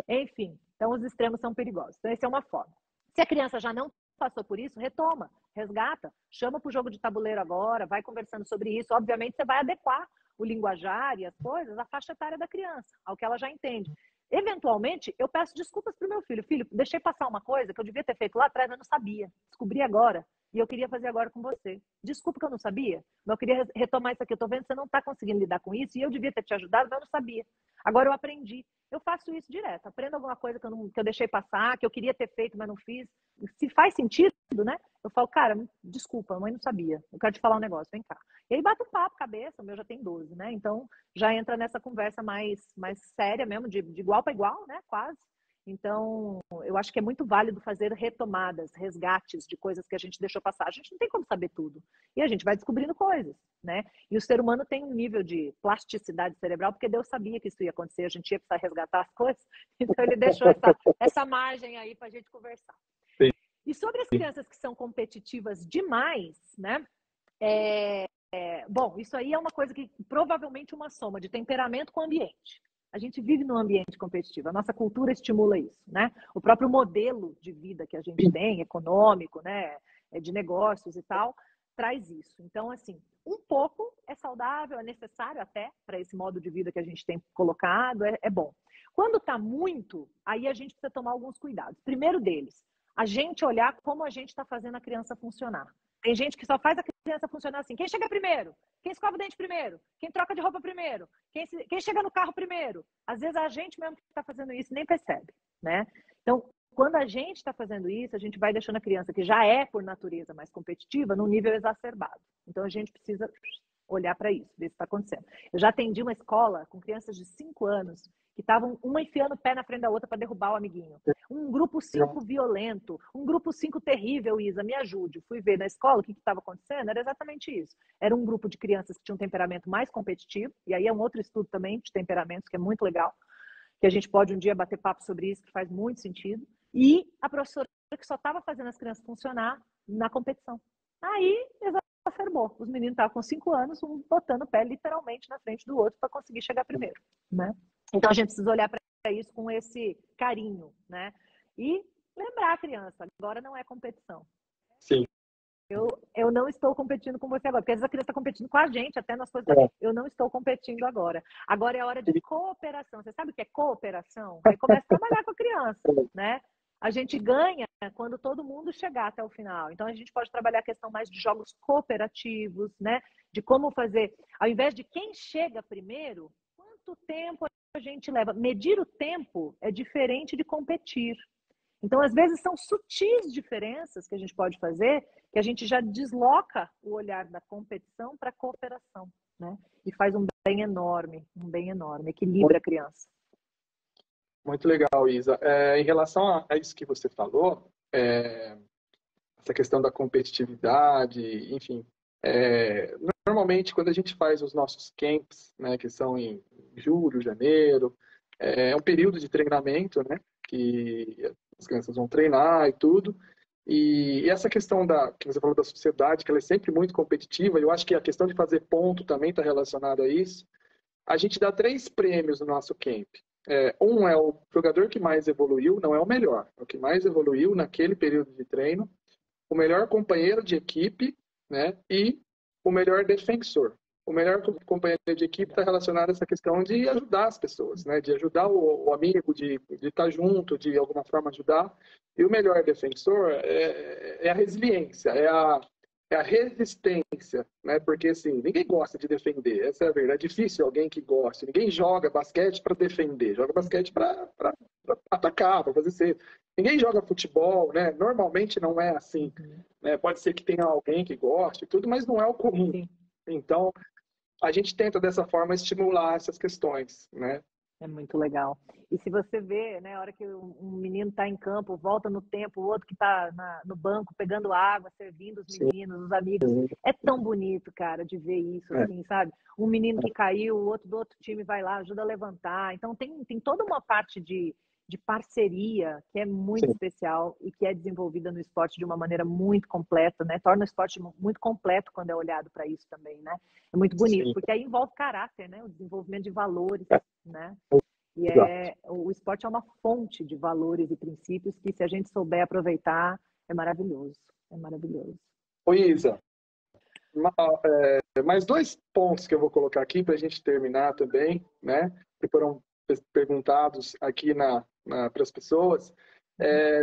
Enfim, então os extremos são perigosos. Então, essa é uma forma. Se a criança já não passou por isso, retoma, resgata, chama para o jogo de tabuleiro agora, vai conversando sobre isso. Obviamente, você vai adequar o linguajar e as coisas à faixa etária da criança, ao que ela já entende. Eventualmente, eu peço desculpas para o meu filho. Filho, deixei passar uma coisa que eu devia ter feito lá atrás, mas não sabia. Descobri agora. E eu queria fazer agora com você. Desculpa que eu não sabia, mas eu queria retomar isso aqui. Eu estou vendo que você não está conseguindo lidar com isso e eu devia ter te ajudado, mas eu não sabia. Agora eu aprendi. Eu faço isso direto. Aprendo alguma coisa que eu deixei passar, que eu queria ter feito, mas não fiz. Se faz sentido, né? Eu falo, cara, desculpa, a mãe não sabia. Eu quero te falar um negócio, vem cá. E aí bate um papo, cabeça, o meu já tem 12, né? Então já entra nessa conversa mais séria mesmo, de igual para igual, né? Quase. Então, eu acho que é muito válido fazer retomadas, resgates de coisas que a gente deixou passar. A gente não tem como saber tudo. E a gente vai descobrindo coisas, né? E o ser humano tem um nível de plasticidade cerebral, porque Deus sabia que isso ia acontecer, a gente ia precisar resgatar as coisas. Então, ele deixou essa margem aí para a gente conversar.
Sim.
E sobre as crianças que são competitivas demais, né? Bom, isso aí é uma coisa que provavelmente uma soma de temperamento com ambiente. A gente vive num ambiente competitivo, a nossa cultura estimula isso, né? O próprio modelo de vida que a gente tem, econômico, né, de negócios e tal, traz isso. Então, assim, um pouco é saudável, é necessário até para esse modo de vida que a gente tem colocado, é bom. Quando está muito, aí a gente precisa tomar alguns cuidados. Primeiro deles, a gente olhar como a gente está fazendo a criança funcionar. Tem gente que só faz a criança funcionar assim. Quem chega primeiro? Quem escova o dente primeiro? Quem troca de roupa primeiro? Quem chega no carro primeiro? Às vezes a gente mesmo que está fazendo isso nem percebe, né? Então, quando a gente está fazendo isso, a gente vai deixando a criança, que já é por natureza mais competitiva, num nível exacerbado. Então, a gente precisa olhar para isso, ver se está acontecendo. Eu já atendi uma escola com crianças de 5 anos que estavam uma enfiando o pé na frente da outra para derrubar o amiguinho. Um grupo 5 violento, um grupo 5 terrível, Isa, me ajude. Fui ver na escola o que estava acontecendo, era exatamente isso. Era um grupo de crianças que tinham um temperamento mais competitivo, e aí é um outro estudo também de temperamentos, que é muito legal, que a gente pode um dia bater papo sobre isso, que faz muito sentido. E a professora que só estava fazendo as crianças funcionar na competição. Aí, exacerbou. Os meninos estavam com 5 anos, um botando o pé literalmente na frente do outro para conseguir chegar primeiro, né? Então, a gente precisa olhar para isso com esse carinho, né? E lembrar a criança, agora não é competição.
Sim.
Eu não estou competindo com você agora, porque às vezes a criança está competindo com a gente, até nas coisas. Eu não estou competindo agora. Agora é hora de cooperação. Você sabe o que é cooperação? Aí começa a trabalhar com a criança, né? A gente ganha quando todo mundo chegar até o final. Então, a gente pode trabalhar a questão mais de jogos cooperativos, né? De como fazer, ao invés de quem chega primeiro, quanto tempo a gente leva. Medir o tempo é diferente de competir. Então, às vezes, são sutis diferenças que a gente pode fazer, que a gente já desloca o olhar da competição para a cooperação, né? E faz um bem enorme, equilibra a criança.
Muito legal, Isa. Em relação a isso que você falou, essa questão da competitividade, enfim, normalmente quando a gente faz os nossos camps, né, que são em julho, janeiro, é um período de treinamento, né, que as crianças vão treinar e tudo, E essa questão que você falou da sociedade, que ela é sempre muito competitiva, eu acho que a questão de fazer ponto também está relacionada a isso. A gente dá 3 prêmios no nosso camp. Um é o jogador que mais evoluiu, não é o melhor, é o que mais evoluiu naquele período de treino, o melhor companheiro de equipe, né, e o melhor defensor. O melhor companheiro de equipe está relacionado a essa questão de ajudar as pessoas, né, de ajudar o amigo, de estar junto, de alguma forma ajudar. E o melhor defensor é a resiliência, é a resistência, né? Porque assim, ninguém gosta de defender, essa é a verdade. É difícil alguém que goste. Ninguém joga basquete para defender, joga basquete para atacar, para fazer cedo. Ninguém joga futebol, né? Normalmente não é assim. Né? Pode ser que tenha alguém que goste, tudo, mas não é o comum.
Sim.
Então, a gente tenta dessa forma estimular essas questões, né?
É muito legal. E se você vê, né, a hora que um menino está em campo, volta no tempo, o outro que está no banco pegando água, servindo os meninos, os amigos, é tão bonito, cara, de ver isso, assim, sabe? Um menino que caiu, o outro do outro time vai lá, ajuda a levantar. Então tem toda uma parte de parceria que é muito especial e que é desenvolvida no esporte de uma maneira muito completa, né? Torna o esporte muito completo quando é olhado para isso também, né? É muito bonito, porque aí envolve caráter, né? O desenvolvimento de valores, né? E o esporte é uma fonte de valores e princípios que, se a gente souber aproveitar, é maravilhoso. É maravilhoso.
Ô, Isa, mais 2 pontos que eu vou colocar aqui para a gente terminar também, né? Que foram perguntados aqui para as pessoas.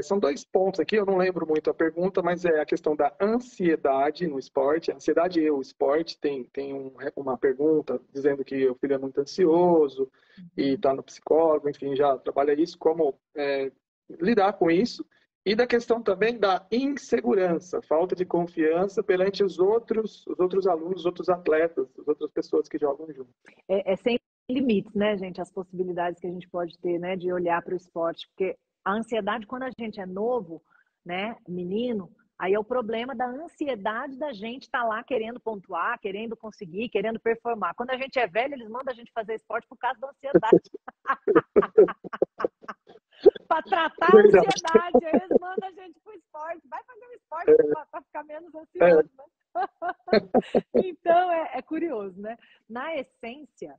São 2 pontos aqui, eu não lembro muito a pergunta, mas é a questão da ansiedade no esporte. A ansiedade e o esporte tem uma pergunta dizendo que o filho é muito ansioso e está no psicólogo, enfim, já trabalha isso, como lidar com isso. E da questão também da insegurança, falta de confiança perante os outros alunos, os outros atletas, as outras pessoas que jogam junto.
É sem limites, né, gente? As possibilidades que a gente pode ter, né, de olhar para o esporte, porque a ansiedade, quando a gente é novo, né, menino, aí é o problema da ansiedade da gente estar lá querendo pontuar, querendo conseguir, querendo performar. Quando a gente é velho, eles mandam a gente fazer esporte por causa da ansiedade. Para tratar a ansiedade, aí eles mandam a gente para o esporte. Vai fazer um esporte para ficar menos ansioso, né? Então, é curioso, né? Na essência,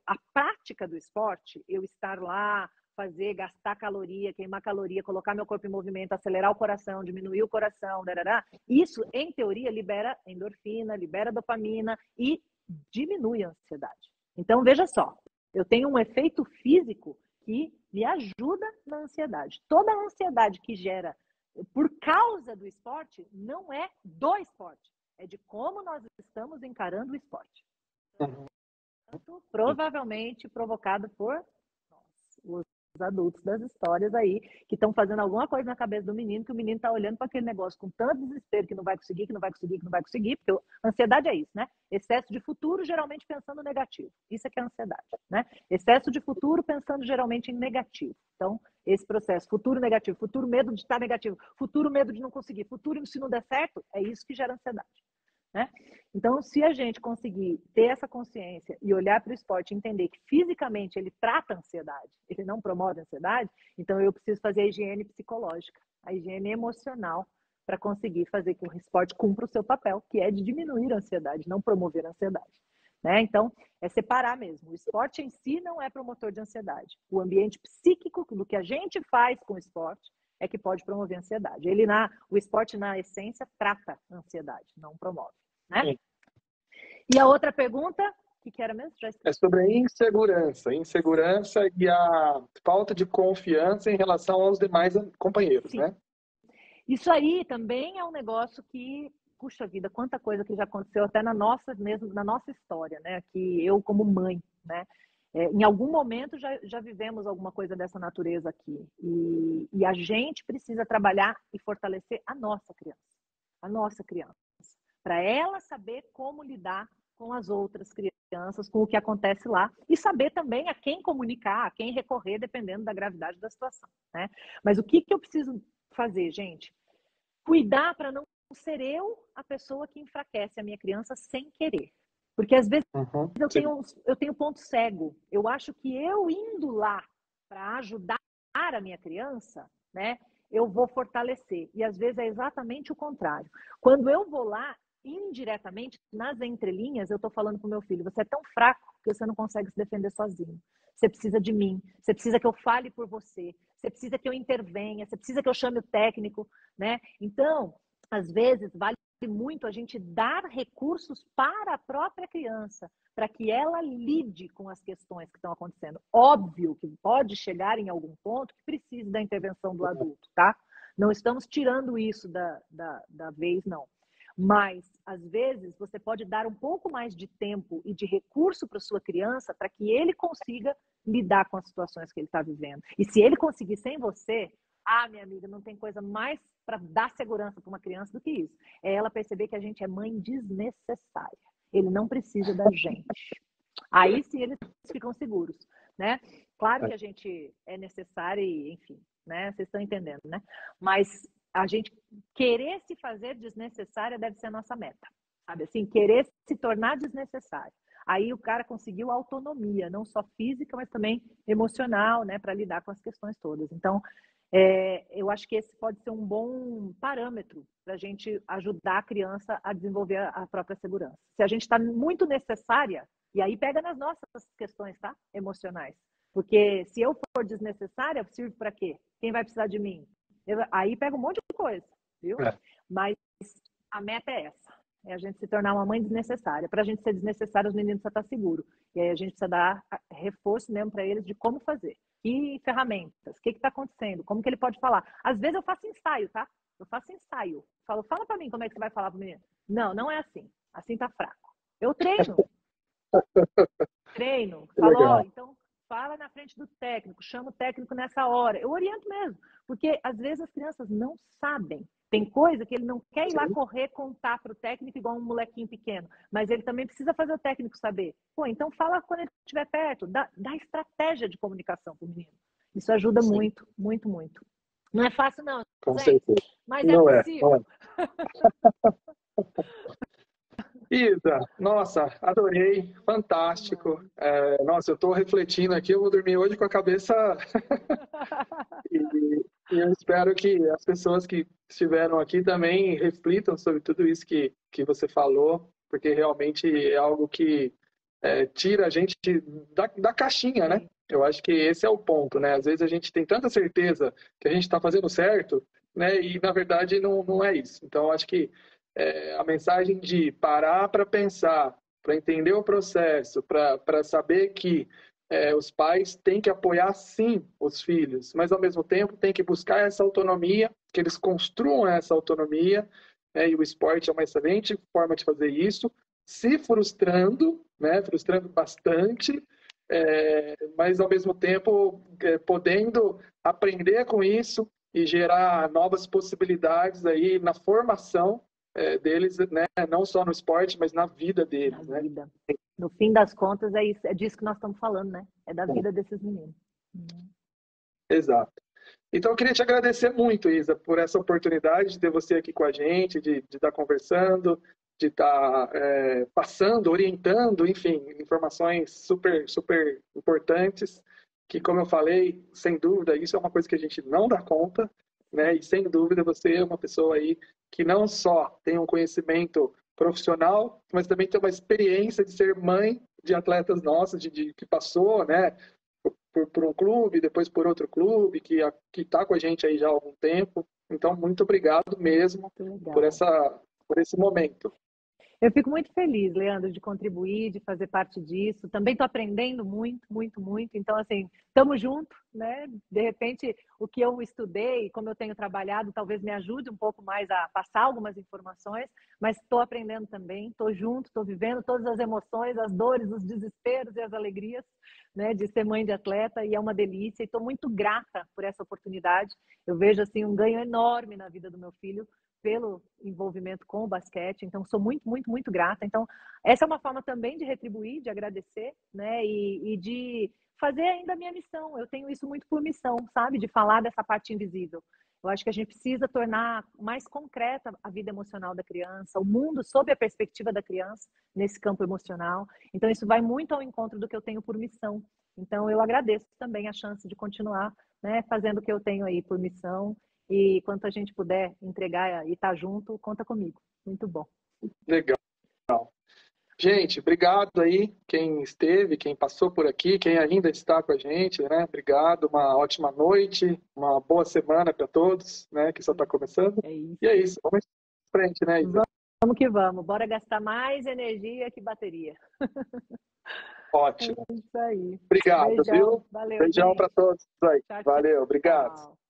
a prática do esporte, eu estar lá, fazer, gastar caloria, queimar caloria, colocar meu corpo em movimento, acelerar o coração, diminuir o coração, darará, isso, em teoria, libera endorfina, libera dopamina e diminui a ansiedade. Então, veja só, eu tenho um efeito físico que me ajuda na ansiedade. Toda a ansiedade que gera por causa do esporte não é do esporte, é de como nós estamos encarando o esporte. Provavelmente provocado por os adultos das histórias aí, que estão fazendo alguma coisa na cabeça do menino, que o menino está olhando para aquele negócio com tanto desespero que não vai conseguir, porque a ansiedade é isso, né? Excesso de futuro, geralmente pensando negativo. Isso é que é ansiedade, né? Excesso de futuro, pensando geralmente em negativo. Então, esse processo, futuro negativo, futuro medo de estar negativo, futuro medo de não conseguir, futuro se não der certo, é isso que gera ansiedade. Né? Então, se a gente conseguir ter essa consciência e olhar para o esporte e entender que fisicamente ele trata a ansiedade, ele não promove a ansiedade, então eu preciso fazer a higiene psicológica, a higiene emocional, para conseguir fazer que o esporte cumpra o seu papel, que é de diminuir a ansiedade, não promover a ansiedade. Né? Então, é separar mesmo. O esporte em si não é promotor de ansiedade. O ambiente psíquico do que a gente faz com o esporte é que pode promover a ansiedade. O esporte, na essência, trata a ansiedade, não promove. Né? E a outra pergunta, o que era mesmo?
É sobre a insegurança e a falta de confiança em relação aos demais companheiros,
Sim.
né?
Isso aí também é um negócio que, puxa vida, quanta coisa que já aconteceu até na nossa história, né? Que eu como mãe, né? Em algum momento já vivemos alguma coisa dessa natureza aqui. E a gente precisa trabalhar e fortalecer a nossa criança. Para ela saber como lidar com as outras crianças, com o que acontece lá, e saber também a quem comunicar, a quem recorrer, dependendo da gravidade da situação. Né? Mas o que eu preciso fazer, gente? Cuidar para não ser eu a pessoa que enfraquece a minha criança sem querer. Porque às vezes eu tenho ponto cego. Eu acho que eu indo lá para ajudar a minha criança, né? eu vou fortalecer. E às vezes é exatamente o contrário. Quando eu vou lá, indiretamente, nas entrelinhas, eu estou falando para o meu filho, você é tão fraco que você não consegue se defender sozinho. Você precisa de mim, você precisa que eu fale por você, você precisa que eu intervenha, você precisa que eu chame o técnico, né? Então, às vezes, vale muito a gente dar recursos para a própria criança, para que ela lide com as questões que estão acontecendo. Óbvio que pode chegar em algum ponto que precise da intervenção do adulto, tá? Não estamos tirando isso da vez, não. Mas, às vezes, você pode dar um pouco mais de tempo e de recurso para sua criança para que ele consiga lidar com as situações que ele está vivendo. E se ele conseguir sem você, minha amiga, não tem coisa mais para dar segurança para uma criança do que isso. É ela perceber que a gente é mãe desnecessária. Ele não precisa da gente. Aí sim eles ficam seguros, né? Claro que a gente é necessário e, enfim, né? Vocês estão entendendo, né? Mas a gente querer se fazer desnecessária deve ser a nossa meta, sabe? Assim, querer se tornar desnecessário. Aí o cara conseguiu autonomia, não só física, mas também emocional, né? Para lidar com as questões todas. Então, eu acho que esse pode ser um bom parâmetro para a gente ajudar a criança a desenvolver a própria segurança. Se a gente está muito necessária, e aí pega nas nossas questões, tá? Emocionais. Porque se eu for desnecessária, sirvo para quê? Quem vai precisar de mim? Aí pega um monte de coisa, viu? Mas a meta é essa. É a gente se tornar uma mãe desnecessária. Para a gente ser desnecessária, os meninos precisam estar seguros. E aí a gente precisa dar reforço mesmo para eles de como fazer. E ferramentas. O que está acontecendo? Como que ele pode falar? Às vezes eu faço ensaio, tá? Eu faço ensaio. Falo, fala para mim como é que você vai falar para o menino. Não, não é assim. Assim tá fraco. Eu treino. Falo, então fala na frente do técnico, chama o técnico nessa hora. Eu oriento mesmo, porque às vezes as crianças não sabem. Tem coisa que ele não quer ir lá correr contar para o técnico igual um molequinho pequeno, mas ele também precisa fazer o técnico saber. Pô, então fala quando ele estiver perto, dá estratégia de comunicação para o menino. Isso ajuda muito, muito, muito. Não é fácil não,
Com
gente,
certeza.
mas
Não
é
é,
possível.
não é. Isa, nossa, adorei, fantástico. Nossa, eu estou refletindo aqui, eu vou dormir hoje com a cabeça. e eu espero que as pessoas que estiveram aqui também reflitam sobre tudo isso que você falou, porque realmente é algo que tira a gente da caixinha, né? Eu acho que esse é o ponto, né? Às vezes a gente tem tanta certeza que a gente está fazendo certo, né? E na verdade não é isso. Então, eu acho que a mensagem de parar para pensar, para entender o processo, para saber que os pais têm que apoiar sim os filhos, mas ao mesmo tempo têm que buscar essa autonomia, que eles construam essa autonomia, né? E o esporte é uma excelente forma de fazer isso, se frustrando, né? Frustrando bastante, mas ao mesmo tempo podendo aprender com isso e gerar novas possibilidades aí na formação deles, né? Não só no esporte, mas na vida deles,
Na
né?
vida. No fim das contas, é isso, é disso que nós estamos falando, né? É da vida desses meninos.
Exato. Então, eu queria te agradecer muito, Isa, por essa oportunidade de ter você aqui com a gente, de estar conversando, de estar passando, orientando, enfim, informações super, super importantes, que, como eu falei, sem dúvida, isso é uma coisa que a gente não dá conta, né? E, sem dúvida, você é uma pessoa aí que não só tem um conhecimento profissional, mas também tem uma experiência de ser mãe de atletas nossos, que passou, né? Por um clube, depois por outro clube, que está com a gente aí já há algum tempo. Então, muito obrigado mesmo por esse momento.
Eu fico muito feliz, Leandro, de contribuir, de fazer parte disso. Também estou aprendendo muito, muito, muito. Então, assim, estamos juntos, né? De repente, o que eu estudei, como eu tenho trabalhado, talvez me ajude um pouco mais a passar algumas informações, mas estou aprendendo também, estou junto, estou vivendo todas as emoções, as dores, os desesperos e as alegrias, né, de ser mãe de atleta, e é uma delícia. E estou muito grata por essa oportunidade. Eu vejo, assim, um ganho enorme na vida do meu filho, pelo envolvimento com o basquete, então sou muito, muito, muito grata. Então, essa é uma forma também de retribuir, de agradecer, né, e de fazer ainda a minha missão. Eu tenho isso muito por missão, sabe, de falar dessa parte invisível. Eu acho que a gente precisa tornar mais concreta a vida emocional da criança, o mundo sob a perspectiva da criança, nesse campo emocional. Então, isso vai muito ao encontro do que eu tenho por missão. Então, eu agradeço também a chance de continuar, né, fazendo o que eu tenho aí por missão. E quanto a gente puder entregar e estar junto, conta comigo. Muito bom.
Legal. Gente, obrigado aí, quem esteve, quem passou por aqui, quem ainda está com a gente, né? Obrigado, uma ótima noite, uma boa semana para todos, né? Que só está começando.
É isso.
E é isso, vamos em frente, né, Isa?
Vamos que vamos. Bora gastar mais energia que bateria.
Ótimo.
É isso aí.
Obrigado,
Beijão.
viu?
Valeu,
Beijão
gente.
para todos aí.
Tchau,
Valeu, obrigado.
tchau.